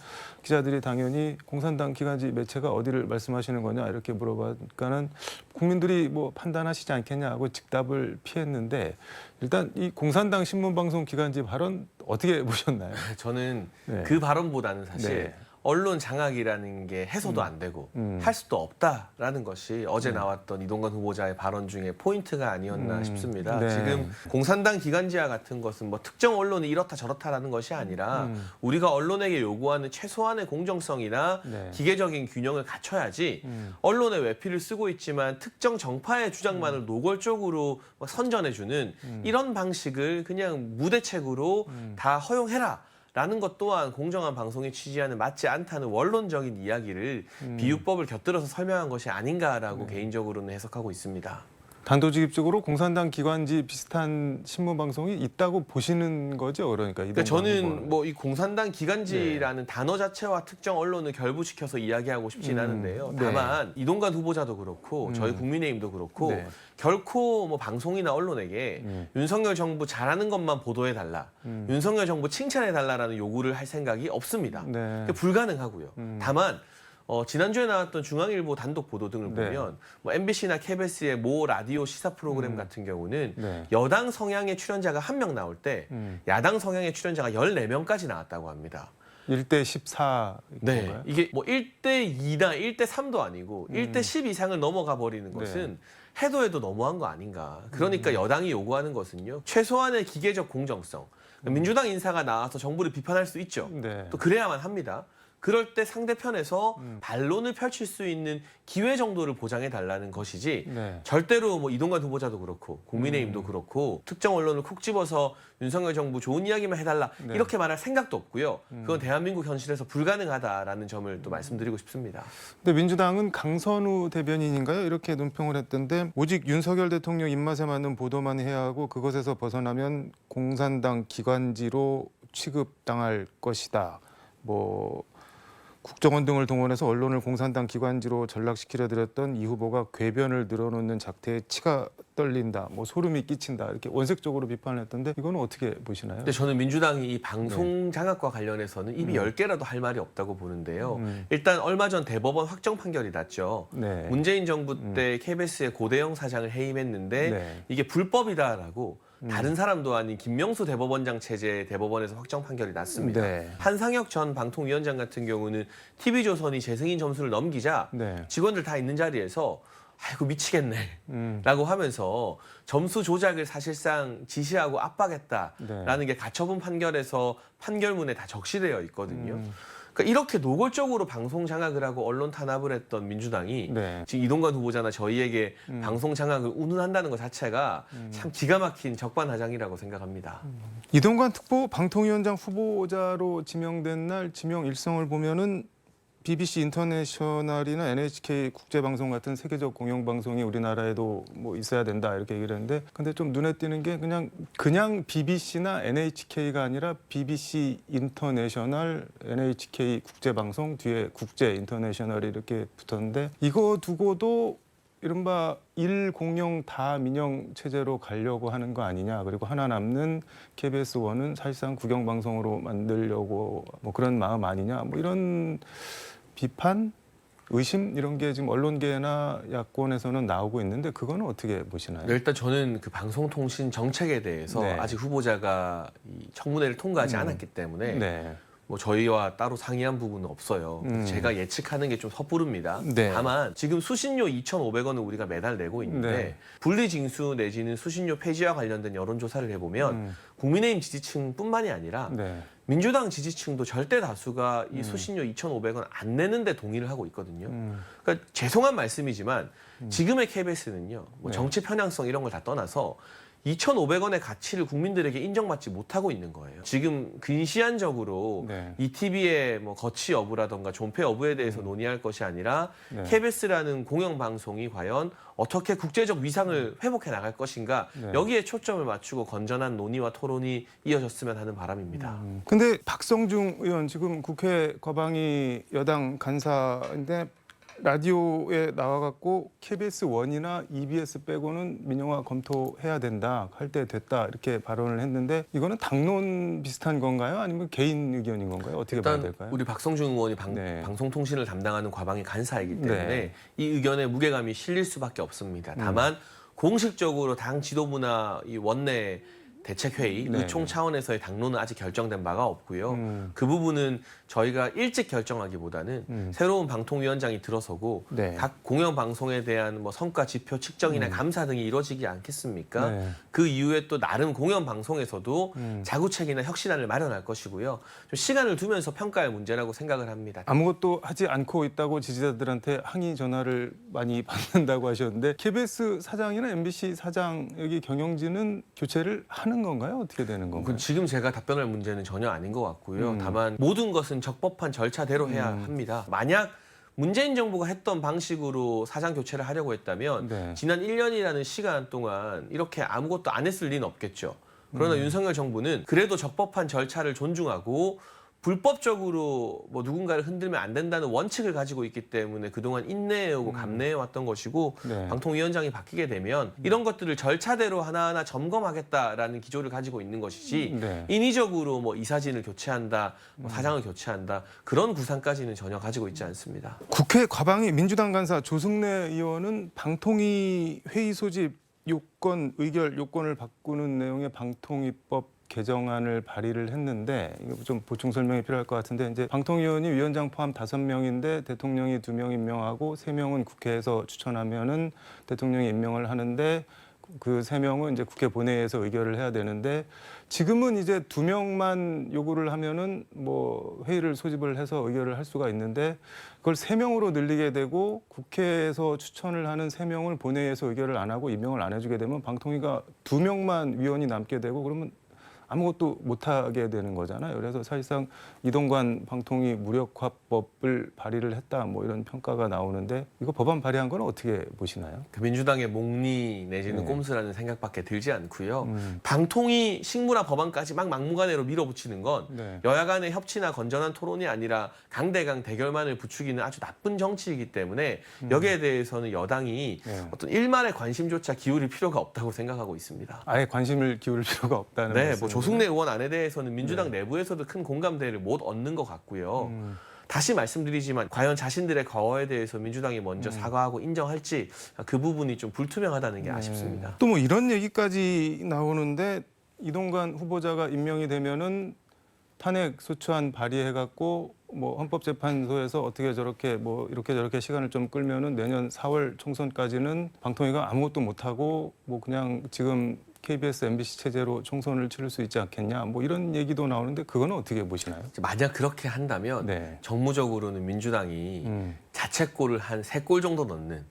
Speaker 4: 기자들이 당연히 공산당 기관지 매체가 어디를 말씀하시는 거냐 이렇게 물어보니까는 국민들이 뭐 판단하시지 않겠냐 하고 즉답을 피했는데 일단 이 공산당 신문방송 기관지 발언 어떻게 보셨나요?
Speaker 5: 저는
Speaker 4: 네.
Speaker 5: 그 발언보다는 사실
Speaker 4: 네.
Speaker 5: 언론 장악이라는 게 해소도 안 되고 할 수도 없다라는 것이 어제 나왔던 이동관 후보자의 발언 중에 포인트가 아니었나 싶습니다.
Speaker 4: 네.
Speaker 5: 지금 공산당 기관지와 같은 것은 뭐 특정 언론이 이렇다 저렇다라는 것이 아니라 우리가 언론에게 요구하는 최소한의 공정성이나
Speaker 4: 네.
Speaker 5: 기계적인 균형을 갖춰야지 언론의 외피를 쓰고 있지만 특정 정파의 주장만을 노골적으로 막 선전해주는 이런 방식을 그냥 무대책으로 다 허용해라. 라는 것 또한 공정한 방송의 취지와는 맞지 않다는 원론적인 이야기를 비유법을 곁들여서 설명한 것이 아닌가라고 개인적으로는 해석하고 있습니다.
Speaker 4: 단도직입적으로 공산당 기관지 비슷한 신문 방송이 있다고 보시는 거죠, 그러니까.
Speaker 5: 그러니까 저는 뭐 이 공산당 기관지라는 단어 자체와 특정 언론을 결부시켜서 이야기하고 싶진 않은데요.
Speaker 4: 네.
Speaker 5: 다만 이동관 후보자도 그렇고 저희 국민의힘도 그렇고
Speaker 4: 네.
Speaker 5: 결코 뭐 방송이나 언론에게 윤석열 정부 잘하는 것만 보도해 달라, 윤석열 정부 칭찬해 달라라는 요구를 할 생각이 없습니다.
Speaker 4: 네.
Speaker 5: 그러니까 불가능하고요. 다만 지난주에 나왔던 중앙일보 단독 보도 등을
Speaker 4: 네.
Speaker 5: 보면 뭐 MBC나 KBS의 모 라디오 시사 프로그램 같은 경우는
Speaker 4: 네.
Speaker 5: 여당 성향의 출연자가 1명 나올 때 야당 성향의 출연자가 14명까지 나왔다고 합니다.
Speaker 4: 1대 14
Speaker 5: 네,
Speaker 4: 건가요?
Speaker 5: 이게 뭐 1대 2나 1대 3도 아니고 1대 10 이상을 넘어가 버리는 것은 해도 너무한 거 아닌가. 그러니까 여당이 요구하는 것은요, 최소한의 기계적 공정성. 민주당 인사가 나와서 정부를 비판할 수 있죠.
Speaker 4: 네.
Speaker 5: 또 그래야만 합니다. 그럴 때 상대편에서 반론을 펼칠 수 있는 기회 정도를 보장해 달라는 것이지
Speaker 4: 네.
Speaker 5: 절대로 뭐 이동관 후보자도 그렇고 국민의힘도 그렇고 특정 언론을 콕 집어서 윤석열 정부 좋은 이야기만 해달라
Speaker 4: 네.
Speaker 5: 이렇게 말할 생각도 없고요. 그건 대한민국 현실에서 불가능하다라는 점을 또 말씀드리고 싶습니다.
Speaker 4: 근데 민주당은 강선우 대변인인가요? 이렇게 논평을 했던데 오직 윤석열 대통령 입맛에 맞는 보도만 해야 하고 그것에서 벗어나면 공산당 기관지로 취급당할 것이다. 뭐 국정원 등을 동원해서 언론을 공산당 기관지로 전락시키려 들었던 이 후보가 궤변을 늘어놓는 작태에 치가 떨린다, 뭐 소름이 끼친다 이렇게 원색적으로 비판을 했던데 이거는 어떻게 보시나요?
Speaker 5: 근데 저는 민주당이 이 방송 장악과 관련해서는 입이 10개라도 할 말이 없다고 보는데요. 일단 얼마 전 대법원 확정 판결이 났죠.
Speaker 4: 네.
Speaker 5: 문재인 정부 때 KBS의 고대영 사장을 해임했는데
Speaker 4: 네.
Speaker 5: 이게 불법이다라고 다른 사람도 아닌 김명수 대법원장 체제 대법원에서 확정 판결이 났습니다.
Speaker 4: 네.
Speaker 5: 한상혁 전 방통위원장 같은 경우는 TV조선이 재승인 점수를 넘기자
Speaker 4: 네.
Speaker 5: 직원들 다 있는 자리에서 아이고 미치겠네 라고 하면서 점수 조작을 사실상 지시하고 압박했다라는 게 가처분 판결에서 판결문에 다 적시되어 있거든요. 그러니까 이렇게 노골적으로 방송 장악을 하고 언론 탄압을 했던 민주당이
Speaker 4: 네.
Speaker 5: 지금 이동관 후보자나 저희에게 방송 장악을 운운한다는 것 자체가 참 기가 막힌 적반하장이라고 생각합니다.
Speaker 4: 이동관 특보 방통위원장 후보자로 지명된 날 지명 일성을 보면은 BBC 인터내셔널이나 NHK 국제방송 같은 세계적 공영방송이 우리나라에도 뭐 있어야 된다 이렇게 얘기를 했는데 근데 좀 눈에 띄는 게 그냥 BBC나 NHK가 아니라 BBC 인터내셔널, NHK 국제방송 뒤에 국제 인터내셔널이 이렇게 붙었는데 이거 두고도 이른바 일공영 다민영 체제로 가려고 하는 거 아니냐. 그리고 하나 남는 KBS1은 사실상 국영방송으로 만들려고 뭐 그런 마음 아니냐. 뭐 이런 비판, 의심 이런 게 지금 언론계나 야권에서는 나오고 있는데 그거는 어떻게 보시나요?
Speaker 5: 네, 일단 저는 그 방송통신 정책에 대해서
Speaker 4: 네.
Speaker 5: 아직 후보자가 이 청문회를 통과하지 않았기 때문에
Speaker 4: 네.
Speaker 5: 뭐 저희와 따로 상의한 부분은 없어요.
Speaker 4: 음.
Speaker 5: 제가 예측하는 게 좀 섣부릅니다.
Speaker 4: 네.
Speaker 5: 다만 지금 수신료 2,500원을 우리가 매달 내고 있는데
Speaker 4: 네.
Speaker 5: 분리징수 내지는 수신료 폐지와 관련된 여론조사를 해보면 국민의힘 지지층뿐만이 아니라
Speaker 4: 네.
Speaker 5: 민주당 지지층도 절대 다수가 이 수신료 2,500원 안 내는데 동의를 하고 있거든요. 그러니까 죄송한 말씀이지만 지금의 KBS는요, 뭐
Speaker 4: 네.
Speaker 5: 정치 편향성 이런 걸 다 떠나서 2,500원의 가치를 국민들에게 인정받지 못하고 있는 거예요. 지금 근시안적으로
Speaker 4: 네.
Speaker 5: 이 TV의 뭐 거치 여부라던가 존폐 여부에 대해서 논의할 것이 아니라
Speaker 4: 네.
Speaker 5: KBS라는 공영방송이 과연 어떻게 국제적 위상을 회복해 나갈 것인가
Speaker 4: 네.
Speaker 5: 여기에 초점을 맞추고 건전한 논의와 토론이 이어졌으면 하는 바람입니다.
Speaker 4: 근데 박성중 의원 지금 국회 거방이 여당 간사인데 라디오에 나와갖고 KBS 1이나 EBS 빼고는 민영화 검토해야 된다, 할 때 됐다 이렇게 발언을 했는데 이거는 당론 비슷한 건가요? 아니면 개인 의견인 건가요? 어떻게 봐야
Speaker 5: 일단
Speaker 4: 될까요?
Speaker 5: 우리 박성중 의원이
Speaker 4: 네.
Speaker 5: 방송통신을 담당하는 과방위 간사이기 때문에
Speaker 4: 네.
Speaker 5: 이 의견에 무게감이 실릴 수밖에 없습니다. 다만 공식적으로 당 지도부나 이 원내 대책회의,
Speaker 4: 네.
Speaker 5: 의총 차원에서의 당론은 아직 결정된 바가 없고요. 그 부분은 저희가 일찍 결정하기보다는 새로운 방통위원장이 들어서고
Speaker 4: 네.
Speaker 5: 각 공영방송에 대한 뭐 성과 지표 측정이나 감사 등이 이루어지지 않겠습니까?
Speaker 4: 네.
Speaker 5: 그 이후에 또 나름 공영방송에서도 자구책이나 혁신안을 마련할 것이고요. 좀 시간을 두면서 평가할 문제라고 생각을 합니다.
Speaker 4: 아무것도 하지 않고 있다고 지지자들한테 항의 전화를 많이 받는다고 하셨는데 KBS 사장이나 MBC 사장 여기 경영진은 교체를 하는 건가요? 어떻게 되는 건가요?
Speaker 5: 지금 제가 답변할 문제는 전혀 아닌 것 같고요. 다만 모든 것은 적법한 절차대로 해야 합니다. 만약 문재인 정부가 했던 방식으로 사장 교체를 하려고 했다면
Speaker 4: 네.
Speaker 5: 지난 1년이라는 시간 동안 이렇게 아무것도 안 했을 리는 없겠죠. 그러나 윤석열 정부는 그래도 적법한 절차를 존중하고 불법적으로 뭐 누군가를 흔들면 안 된다는 원칙을 가지고 있기 때문에 그동안 인내해오고 감내해왔던 것이고
Speaker 4: 네.
Speaker 5: 방통위원장이 바뀌게 되면 이런 것들을 절차대로 하나하나 점검하겠다라는 기조를 가지고 있는 것이지
Speaker 4: 네.
Speaker 5: 인위적으로 뭐 이사진을 교체한다, 뭐 사장을 교체한다 그런 구상까지는 전혀 가지고 있지 않습니다.
Speaker 4: 국회 과방위 민주당 간사 조승래 의원은 방통위 회의 소집 요건 의결 요건을 바꾸는 내용의 방통위법 개정안을 발의를 했는데 이거 좀 보충 설명이 필요할 것 같은데 이제 방통위원이 위원장 포함 5명인데 대통령이 2명 임명하고 3명은 국회에서 추천하면은 대통령이 임명을 하는데 그 3명은 이제 국회 본회의에서 의결을 해야 되는데 지금은 이제 2명만 요구를 하면은 뭐 회의를 소집을 해서 의결을 할 수가 있는데 그걸 3명으로 늘리게 되고 국회에서 추천을 하는 3명을 본회의에서 의결을 안 하고 임명을 안 해주게 되면 방통위가 2명만 위원이 남게 되고 그러면 아무것도 못하게 되는 거잖아요. 그래서 사실상 이동관 방통위 무력화법을 발의를 했다 뭐 이런 평가가 나오는데 이거 법안 발의한 건 어떻게 보시나요?
Speaker 5: 그 민주당의 몽리 내지는
Speaker 4: 네.
Speaker 5: 꼼수라는 생각밖에 들지 않고요. 방통위 식무나 법안까지 막 막무가내로 밀어붙이는 건
Speaker 4: 네.
Speaker 5: 여야 간의 협치나 건전한 토론이 아니라 강대강 대결만을 부추기는 아주 나쁜 정치이기 때문에 여기에 대해서는 여당이
Speaker 4: 네.
Speaker 5: 어떤 일말의 관심조차 기울일 필요가 없다고 생각하고 있습니다.
Speaker 4: 아예 관심을 기울일 필요가 없다는
Speaker 5: 네, 뭐
Speaker 4: 말씀이군요.
Speaker 5: 조승래 의원 안에 대해서는 민주당 내부에서도 큰 공감대를 못 얻는 것 같고요. 다시 말씀드리지만 과연 자신들의 과오에 대해서 민주당이 먼저 사과하고 인정할지 그 부분이 좀 불투명하다는 게 아쉽습니다.
Speaker 4: 또 뭐 이런 얘기까지 나오는데 이동관 후보자가 임명이 되면은 탄핵 소추안 발의해갖고 뭐 헌법재판소에서 어떻게 저렇게 뭐 이렇게 저렇게 시간을 좀 끌면은 내년 4월 총선까지는 방통위가 아무것도 못하고 뭐 그냥 지금 KBS, MBC 체제로 총선을 치를 수 있지 않겠냐 뭐 이런 얘기도 나오는데 그거는 어떻게 보시나요?
Speaker 5: 만약 그렇게 한다면
Speaker 4: 네.
Speaker 5: 정무적으로는 민주당이 자책골을 한 3골 정도 넣는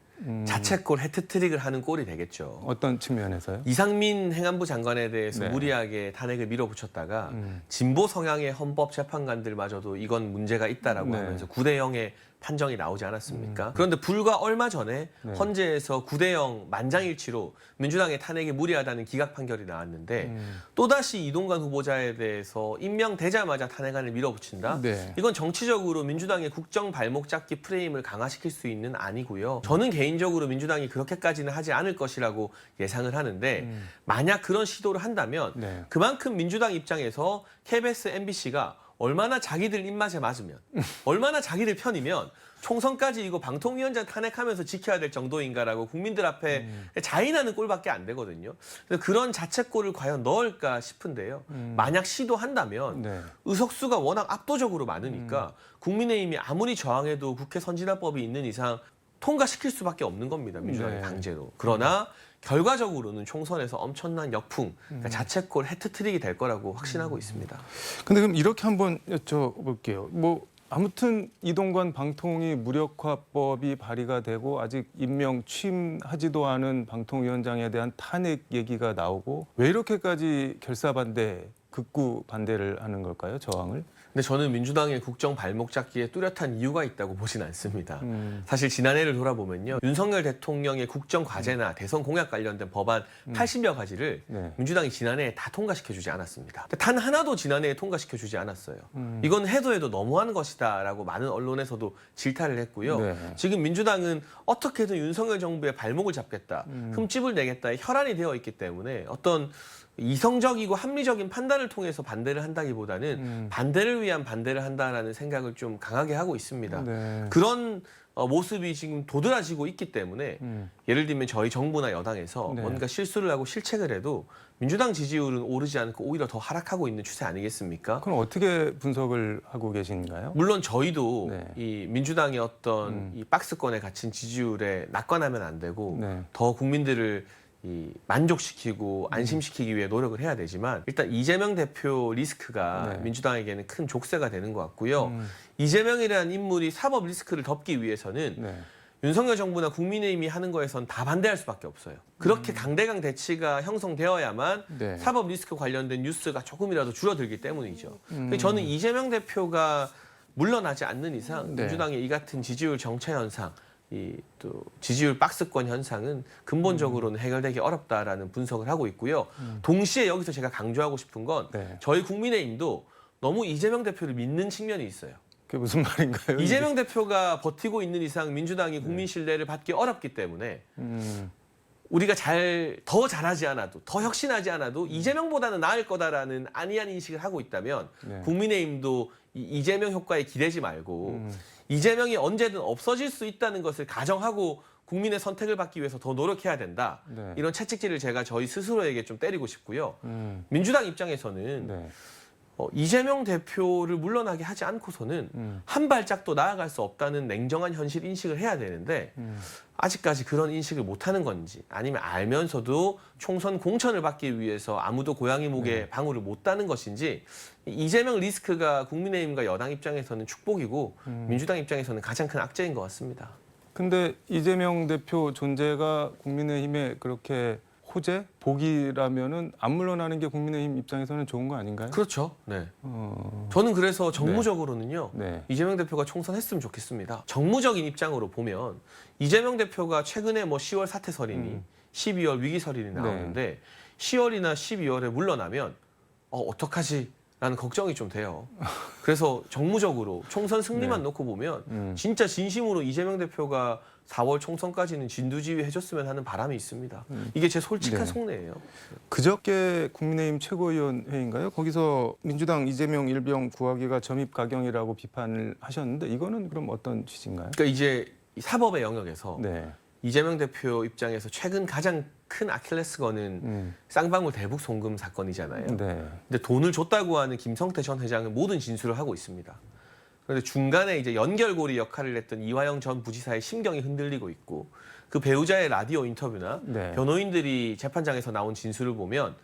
Speaker 5: 자책골 해트트릭을 하는 꼴이 되겠죠.
Speaker 4: 어떤 측면에서요?
Speaker 5: 이상민 행안부 장관에 대해서
Speaker 4: 네.
Speaker 5: 무리하게 탄핵을 밀어붙였다가 진보 성향의 헌법재판관들마저도 이건 문제가 있다라고
Speaker 4: 네.
Speaker 5: 하면서 9대0의 판정이 나오지 않았습니까? 그런데 불과 얼마 전에
Speaker 4: 네.
Speaker 5: 헌재에서 9대0 만장일치로 민주당의 탄핵이 무리하다는 기각 판결이 나왔는데 또다시 이동관 후보자에 대해서 임명되자마자 탄핵안을 밀어붙인다?
Speaker 4: 네.
Speaker 5: 이건 정치적으로 민주당의 국정 발목 잡기 프레임을 강화시킬 수 있는 안이고요. 저는 개인적으로 민주당이 그렇게까지는 하지 않을 것이라고 예상을 하는데 만약 그런 시도를 한다면
Speaker 4: 네.
Speaker 5: 그만큼 민주당 입장에서 KBS, MBC가 얼마나 자기들 입맛에 맞으면, 얼마나 자기들 편이면 총선까지 이거 방통위원장 탄핵하면서 지켜야 될 정도인가라고 국민들 앞에 자인하는 꼴밖에 안 되거든요. 그래서 그런 자책골을 과연 넣을까 싶은데요. 만약 시도한다면
Speaker 4: 네.
Speaker 5: 의석수가 워낙 압도적으로 많으니까 국민의힘이 아무리 저항해도 국회 선진화법이 있는 이상 통과시킬 수밖에 없는 겁니다. 민주당이
Speaker 4: 네.
Speaker 5: 강제로. 그러나 결과적으로는 총선에서 엄청난 역풍, 그러니까 자책골 해트트릭이 될 거라고 확신하고 있습니다.
Speaker 4: 근데 그럼 이렇게 한번 여쭤볼게요. 뭐 아무튼 이동관 방통위 무력화법이 발의가 되고 아직 임명 취임하지도 않은 방통위원장에 대한 탄핵 얘기가 나오고 왜 이렇게까지 결사반대, 극구 반대를 하는 걸까요? 저항을?
Speaker 5: 근데 저는 민주당의 국정 발목 잡기에 뚜렷한 이유가 있다고 보진 않습니다. 사실 지난해를 돌아보면요. 윤석열 대통령의 국정 과제나 대선 공약 관련된 법안 80여 가지를
Speaker 4: 네.
Speaker 5: 민주당이 지난해에 다 통과시켜주지 않았습니다. 단 하나도 지난해에 통과시켜주지 않았어요. 이건 해도 너무하는 것이다라고 많은 언론에서도 질타를 했고요.
Speaker 4: 네.
Speaker 5: 지금 민주당은 어떻게든 윤석열 정부의 발목을 잡겠다, 흠집을 내겠다에 혈안이 되어 있기 때문에 어떤 이성적이고 합리적인 판단을 통해서 반대를 한다기보다는 반대를 위한 반대를 한다라는 생각을 좀 강하게 하고 있습니다.
Speaker 4: 네.
Speaker 5: 그런 모습이 지금 도드라지고 있기 때문에 예를 들면 저희 정부나 여당에서
Speaker 4: 네.
Speaker 5: 뭔가 실수를 하고 실책을 해도 민주당 지지율은 오르지 않고 오히려 더 하락하고 있는 추세 아니겠습니까?
Speaker 4: 그럼 어떻게 분석을 하고 계신가요?
Speaker 5: 물론 저희도
Speaker 4: 네.
Speaker 5: 이 민주당의 어떤 이 박스권에 갇힌 지지율에 낙관하면 안 되고
Speaker 4: 네.
Speaker 5: 더 국민들을 만족시키고 안심시키기 위해 노력을 해야 되지만 일단 이재명 대표 리스크가
Speaker 4: 네.
Speaker 5: 민주당에게는 큰 족쇄가 되는 것 같고요. 이재명이라는 인물이 사법 리스크를 덮기 위해서는
Speaker 4: 네.
Speaker 5: 윤석열 정부나 국민의힘이 하는 거에선 다 반대할 수밖에 없어요. 그렇게 강대강 대치가 형성되어야만
Speaker 4: 네.
Speaker 5: 사법 리스크 관련된 뉴스가 조금이라도 줄어들기 때문이죠. 그래서 저는 이재명 대표가 물러나지 않는 이상
Speaker 4: 네.
Speaker 5: 민주당의 이 같은 지지율 정체 현상, 이 또 지지율 박스권 현상은 근본적으로는 해결되기 어렵다라는 분석을 하고 있고요. 동시에 여기서 제가 강조하고 싶은 건
Speaker 4: 네.
Speaker 5: 저희 국민의힘도 너무 이재명 대표를 믿는 측면이 있어요.
Speaker 4: 그게 무슨 말인가요?
Speaker 5: 이재명 대표가 버티고 있는 이상 민주당이 국민 신뢰를 받기 어렵기 때문에 우리가 더 잘하지 않아도 더 혁신하지 않아도 이재명보다는 나을 거다라는 안이한 인식을 하고 있다면
Speaker 4: 네.
Speaker 5: 국민의힘도 이재명 효과에 기대지 말고 이재명이 언제든 없어질 수 있다는 것을 가정하고 국민의 선택을 받기 위해서 더 노력해야 된다.
Speaker 4: 네.
Speaker 5: 이런 채찍질을 제가 저희 스스로에게 좀 때리고 싶고요. 민주당 입장에서는
Speaker 4: 네.
Speaker 5: 이재명 대표를 물러나게 하지 않고서는 한 발짝도 나아갈 수 없다는 냉정한 현실 인식을 해야 되는데 아직까지 그런 인식을 못하는 건지 아니면 알면서도 총선 공천을 받기 위해서 아무도 고양이 목에 방울을 못 따는 것인지 이재명 리스크가 국민의힘과 여당 입장에서는 축복이고 민주당 입장에서는 가장 큰 악재인 것 같습니다.
Speaker 4: 근데 이재명 대표 존재가 국민의힘에 그렇게 호재, 복이라면은 안 물러나는 게 국민의힘 입장에서는 좋은 거 아닌가요?
Speaker 5: 그렇죠. 네. 저는 그래서 정무적으로는요.
Speaker 4: 네.
Speaker 5: 이재명 대표가 총선했으면 좋겠습니다. 정무적인 입장으로 보면 이재명 대표가 최근에 10월 사퇴설이니 12월 위기설이니 나오는데 10월이나 12월에 물러나면 어떡하지? 라는 걱정이 좀 돼요. 그래서 정무적으로 총선 승리만 놓고 보면 진짜 진심으로 이재명 대표가 4월 총선까지는 진두지휘 해줬으면 하는 바람이 있습니다. 이게 제 솔직한
Speaker 4: 네.
Speaker 5: 속내예요.
Speaker 4: 그저께 국민의힘 최고위원회인가요? 거기서 민주당 이재명 일병 구하기가 점입 가경이라고 비판을 하셨는데 이거는 그럼 어떤 취지인가요?
Speaker 5: 그러니까 이제 이 사법의 영역에서
Speaker 4: 네.
Speaker 5: 이재명 대표 입장에서 최근 가장 큰 아킬레스건은 쌍방울 대북 송금 사건이잖아요.
Speaker 4: 네.
Speaker 5: 근데 돈을 줬다고 하는 김성태 전 회장은 모든 진술을 하고 있습니다. 그런데 중간에 이제 연결고리 역할을 했던 이화영 전 부지사의 심경이 흔들리고 있고 그 배우자의 라디오 인터뷰나
Speaker 4: 네.
Speaker 5: 변호인들이 재판장에서 나온 진술을 보면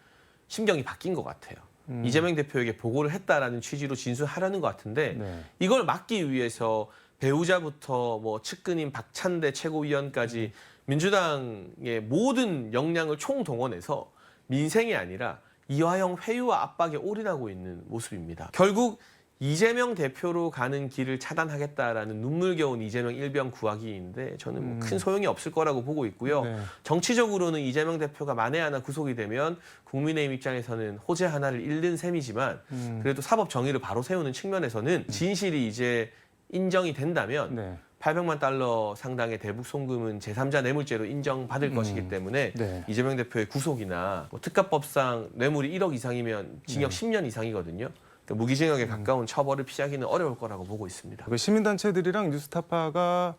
Speaker 5: 심경이 바뀐 것 같아요. 이재명 대표에게 보고를 했다라는 취지로 진술하려는 것 같은데
Speaker 4: 네.
Speaker 5: 이걸 막기 위해서 배우자부터 측근인 박찬대 최고위원까지 민주당의 모든 역량을 총동원해서 민생이 아니라 이화영 회유와 압박에 올인하고 있는 모습입니다. 결국 이재명 대표로 가는 길을 차단하겠다라는 눈물겨운 이재명 일병 구하기인데 저는 큰 소용이 없을 거라고 보고 있고요.
Speaker 4: 네.
Speaker 5: 정치적으로는 이재명 대표가 만에 하나 구속이 되면 국민의힘 입장에서는 호재 하나를 잃는 셈이지만 그래도 사법 정의를 바로 세우는 측면에서는 진실이 이제 인정이 된다면
Speaker 4: 네.
Speaker 5: 800만 달러 상당의 대북 송금은 제3자 뇌물죄로 인정받을 것이기 때문에
Speaker 4: 네.
Speaker 5: 이재명 대표의 구속이나 특가법상 뇌물이 1억 이상이면 징역 10년 이상이거든요. 그러니까 무기징역에 가까운 처벌을 피하기는 어려울 거라고 보고 있습니다.
Speaker 4: 그 시민단체들이랑 뉴스타파가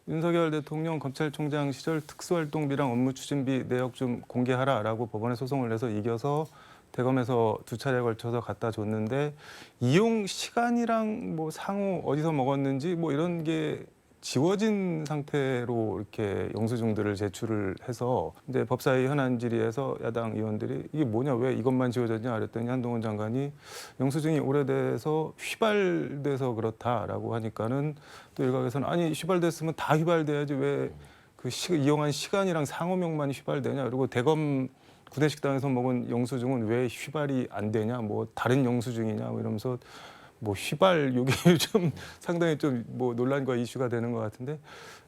Speaker 4: 윤석열 대통령 검찰총장 시절 특수활동비랑 업무추진비 내역 좀 공개하라라고 법원에 소송을 내서 이겨서 대검에서 2차례에 걸쳐서 갖다 줬는데 이용 시간이랑 뭐 상호 어디서 먹었는지 뭐 이런 게 지워진 상태로 이렇게 영수증들을 제출을 해서 이제 법사위 현안 질의에서 야당 의원들이 이게 뭐냐 왜 이것만 지워졌냐 그랬더니 한동훈 장관이 영수증이 오래돼서 휘발돼서 그렇다라고 하니까는 또 일각에서는 아니 휘발됐으면 다 휘발돼야지 왜 그 이용한 시간이랑 상호명만 휘발되냐 그리고 대검 구내식당에서 먹은 영수증은 왜 휘발이 안 되냐 뭐 다른 영수증이냐 뭐 이러면서 뭐 휘발 요게 요즘 상당히 좀 뭐 논란과 이슈가 되는 것 같은데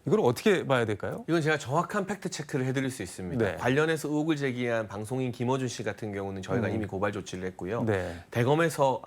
Speaker 4: 이걸 어떻게 봐야 될까요?
Speaker 5: 이건 제가 정확한 팩트 체크를 해드릴 수 있습니다.
Speaker 4: 네.
Speaker 5: 관련해서 의혹을 제기한 방송인 김어준 씨 같은 경우는 저희가 이미 고발 조치를 했고요.
Speaker 4: 네.
Speaker 5: 대법원에서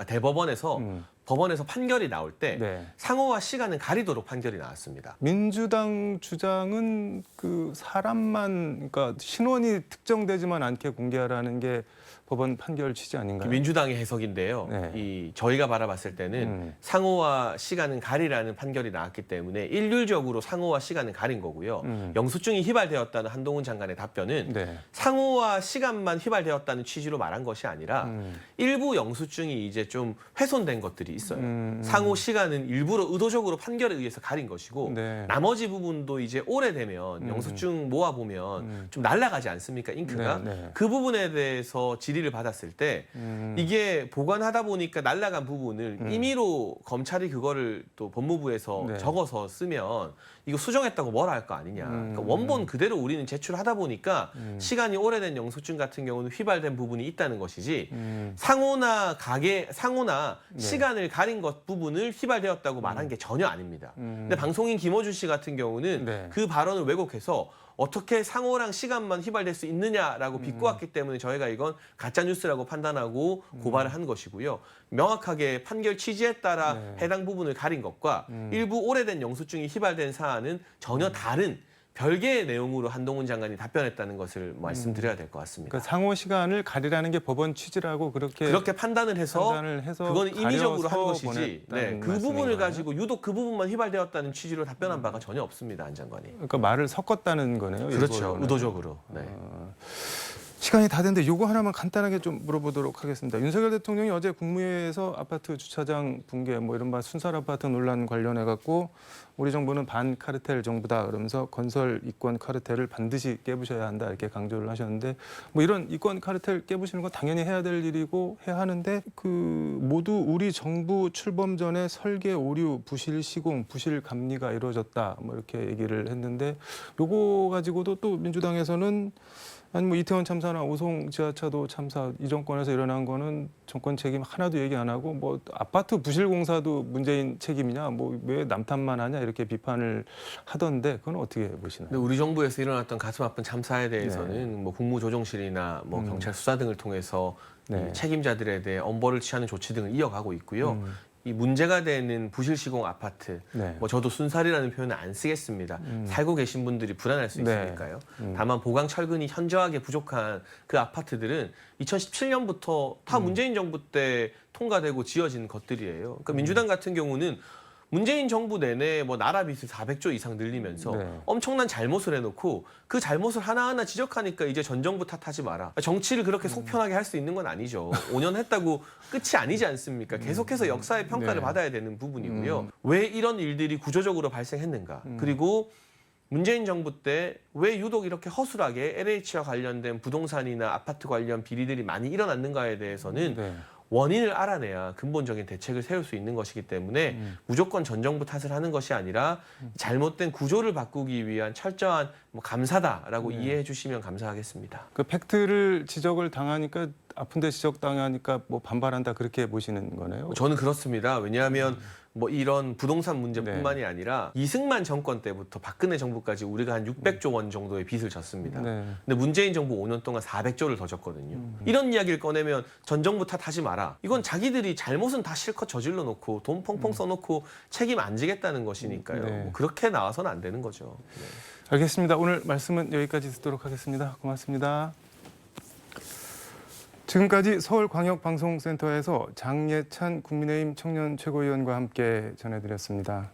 Speaker 5: 법원에서 판결이 나올 때
Speaker 4: 네.
Speaker 5: 상호와 시간은 가리도록 판결이 나왔습니다.
Speaker 4: 민주당 주장은 그 사람만 그러니까 신원이 특정되지만 않게 공개하라는 게 법원 판결 취지 아닌가요?
Speaker 5: 민주당의 해석인데요.
Speaker 4: 네.
Speaker 5: 저희가 바라봤을 때는 상호와 시간은 가리라는 판결이 나왔기 때문에 일률적으로 상호와 시간은 가린 거고요. 영수증이 휘발되었다는 한동훈 장관의 답변은
Speaker 4: 네.
Speaker 5: 상호와 시간만 휘발되었다는 취지로 말한 것이 아니라 일부 영수증이 이제 좀 훼손된 것들이 있어요. 상호 시간은 일부러 의도적으로 판결에 의해서 가린 것이고
Speaker 4: 네.
Speaker 5: 나머지 부분도 이제 오래되면 영수증 모아보면 좀 날아가지 않습니까? 잉크가.
Speaker 4: 네, 네.
Speaker 5: 그 부분에 대해서 질의를 받았을 때 이게 보관하다 보니까 날아간 부분을 임의로 검찰이 그거를 또 법무부에서
Speaker 4: 네.
Speaker 5: 적어서 쓰면 이거 수정했다고 뭐라 할 거 아니냐. 그러니까 원본 그대로 우리는 제출하다 보니까 시간이 오래된 영수증 같은 경우는 휘발된 부분이 있다는 것이지 상호나
Speaker 4: 네.
Speaker 5: 시간을 가린 것 부분을 휘발되었다고 말한 게 전혀 아닙니다. 근데 방송인 김어준 씨 같은 경우는
Speaker 4: 네.
Speaker 5: 그 발언을 왜곡해서 어떻게 상호랑 시간만 휘발될 수 있느냐라고 비꼬았기 때문에 저희가 이건 가짜 뉴스라고 판단하고 고발을 한 것이고요. 명확하게 판결 취지에 따라
Speaker 4: 네.
Speaker 5: 해당 부분을 가린 것과 일부 오래된 영수증이 휘발된 사안은 전혀 다른 별개의 내용으로 한동훈 장관이 답변했다는 것을 말씀드려야 될 것 같습니다.
Speaker 4: 그러니까 상호 시간을 가리라는 게 법원 취지라고 그렇게
Speaker 5: 판단을 해서 그건 임의적으로 한 것이지
Speaker 4: 보냈다는
Speaker 5: 그
Speaker 4: 말씀인
Speaker 5: 부분을
Speaker 4: 거예요?
Speaker 5: 가지고 유독 그 부분만 휘발되었다는 취지로 답변한 바가 전혀 없습니다. 안 장관이.
Speaker 4: 그러니까 말을 섞었다는 거네요.
Speaker 5: 그렇죠.
Speaker 4: 일본어는.
Speaker 5: 의도적으로. 네.
Speaker 4: 시간이 다 됐는데 요거 하나만 간단하게 좀 물어보도록 하겠습니다. 윤석열 대통령이 어제 국무회의에서 아파트 주차장 붕괴 뭐 이른바 순살 아파트 논란 관련해 갖고 우리 정부는 반카르텔 정부다 그러면서 건설 이권 카르텔을 반드시 깨부셔야 한다 이렇게 강조를 하셨는데 뭐 이런 이권 카르텔 깨부시는 건 당연히 해야 될 일이고 해야 하는데 그 모두 우리 정부 출범 전에 설계 오류, 부실 시공, 부실 감리가 이루어졌다 뭐 이렇게 얘기를 했는데 요거 가지고도 또 민주당에서는 아니 뭐 이태원 참사나 오송 지하차도 참사 이 정권에서 일어난 거는 정권 책임 하나도 얘기 안 하고 뭐 아파트 부실 공사도 문재인 책임이냐 뭐 왜 남탓만 하냐 이렇게 비판을 하던데 그건 어떻게 보시나요?
Speaker 5: 근데 우리 정부에서 일어났던 가슴 아픈 참사에 대해서는 뭐 국무조정실이나 뭐 경찰 수사 등을 통해서
Speaker 4: 네.
Speaker 5: 이 책임자들에 대해 엄벌을 취하는 조치 등을 이어가고 있고요. 이 문제가 되는 부실 시공 아파트,
Speaker 4: 네.
Speaker 5: 뭐 저도 순살이라는 표현은 안 쓰겠습니다. 살고 계신 분들이 불안할 수
Speaker 4: 네.
Speaker 5: 있으니까요. 다만 보강 철근이 현저하게 부족한 그 아파트들은 2017년부터 다 문재인 정부 때 통과되고 지어진 것들이에요. 그러니까 민주당 같은 경우는 문재인 정부 내내 뭐 나라 빚을 400조 이상 늘리면서
Speaker 4: 네.
Speaker 5: 엄청난 잘못을 해놓고 그 잘못을 하나하나 지적하니까 이제 전 정부 탓하지 마라. 정치를 그렇게 속편하게 할 수 있는 건 아니죠. 5년 했다고 끝이 아니지 않습니까? 계속해서 역사의 평가를
Speaker 4: 네.
Speaker 5: 받아야 되는 부분이고요. 왜 이런 일들이 구조적으로 발생했는가? 그리고 문재인 정부 때 왜 유독 이렇게 허술하게 LH와 관련된 부동산이나 아파트 관련 비리들이 많이 일어났는가에 대해서는
Speaker 4: 네.
Speaker 5: 원인을 알아내야 근본적인 대책을 세울 수 있는 것이기 때문에 무조건 전 정부 탓을 하는 것이 아니라 잘못된 구조를 바꾸기 위한 철저한 뭐 감사다라고 이해해 주시면 감사하겠습니다.
Speaker 4: 그 팩트를 지적을 당하니까 아픈데 지적 당하니까 뭐 반발한다 그렇게 보시는 거네요.
Speaker 5: 저는 그렇습니다. 왜냐하면 뭐 이런 부동산 문제뿐만이 아니라 이승만 정권 때부터 박근혜 정부까지 우리가 한 600조 원 정도의 빚을 졌습니다.
Speaker 4: 네.
Speaker 5: 근데 문재인 정부 5년 동안 400조를 더 졌거든요. 이런 이야기를 꺼내면 전 정부 탓하지 마라. 이건 자기들이 잘못은 다 실컷 저질러 놓고 돈 펑펑 써놓고 책임 안 지겠다는 것이니까요.
Speaker 4: 네.
Speaker 5: 뭐 그렇게 나와서는 안 되는 거죠. 네.
Speaker 4: 알겠습니다. 오늘 말씀은 여기까지 듣도록 하겠습니다. 고맙습니다. 지금까지 서울광역방송센터에서 장예찬 국민의힘 청년 최고위원과 함께 전해드렸습니다.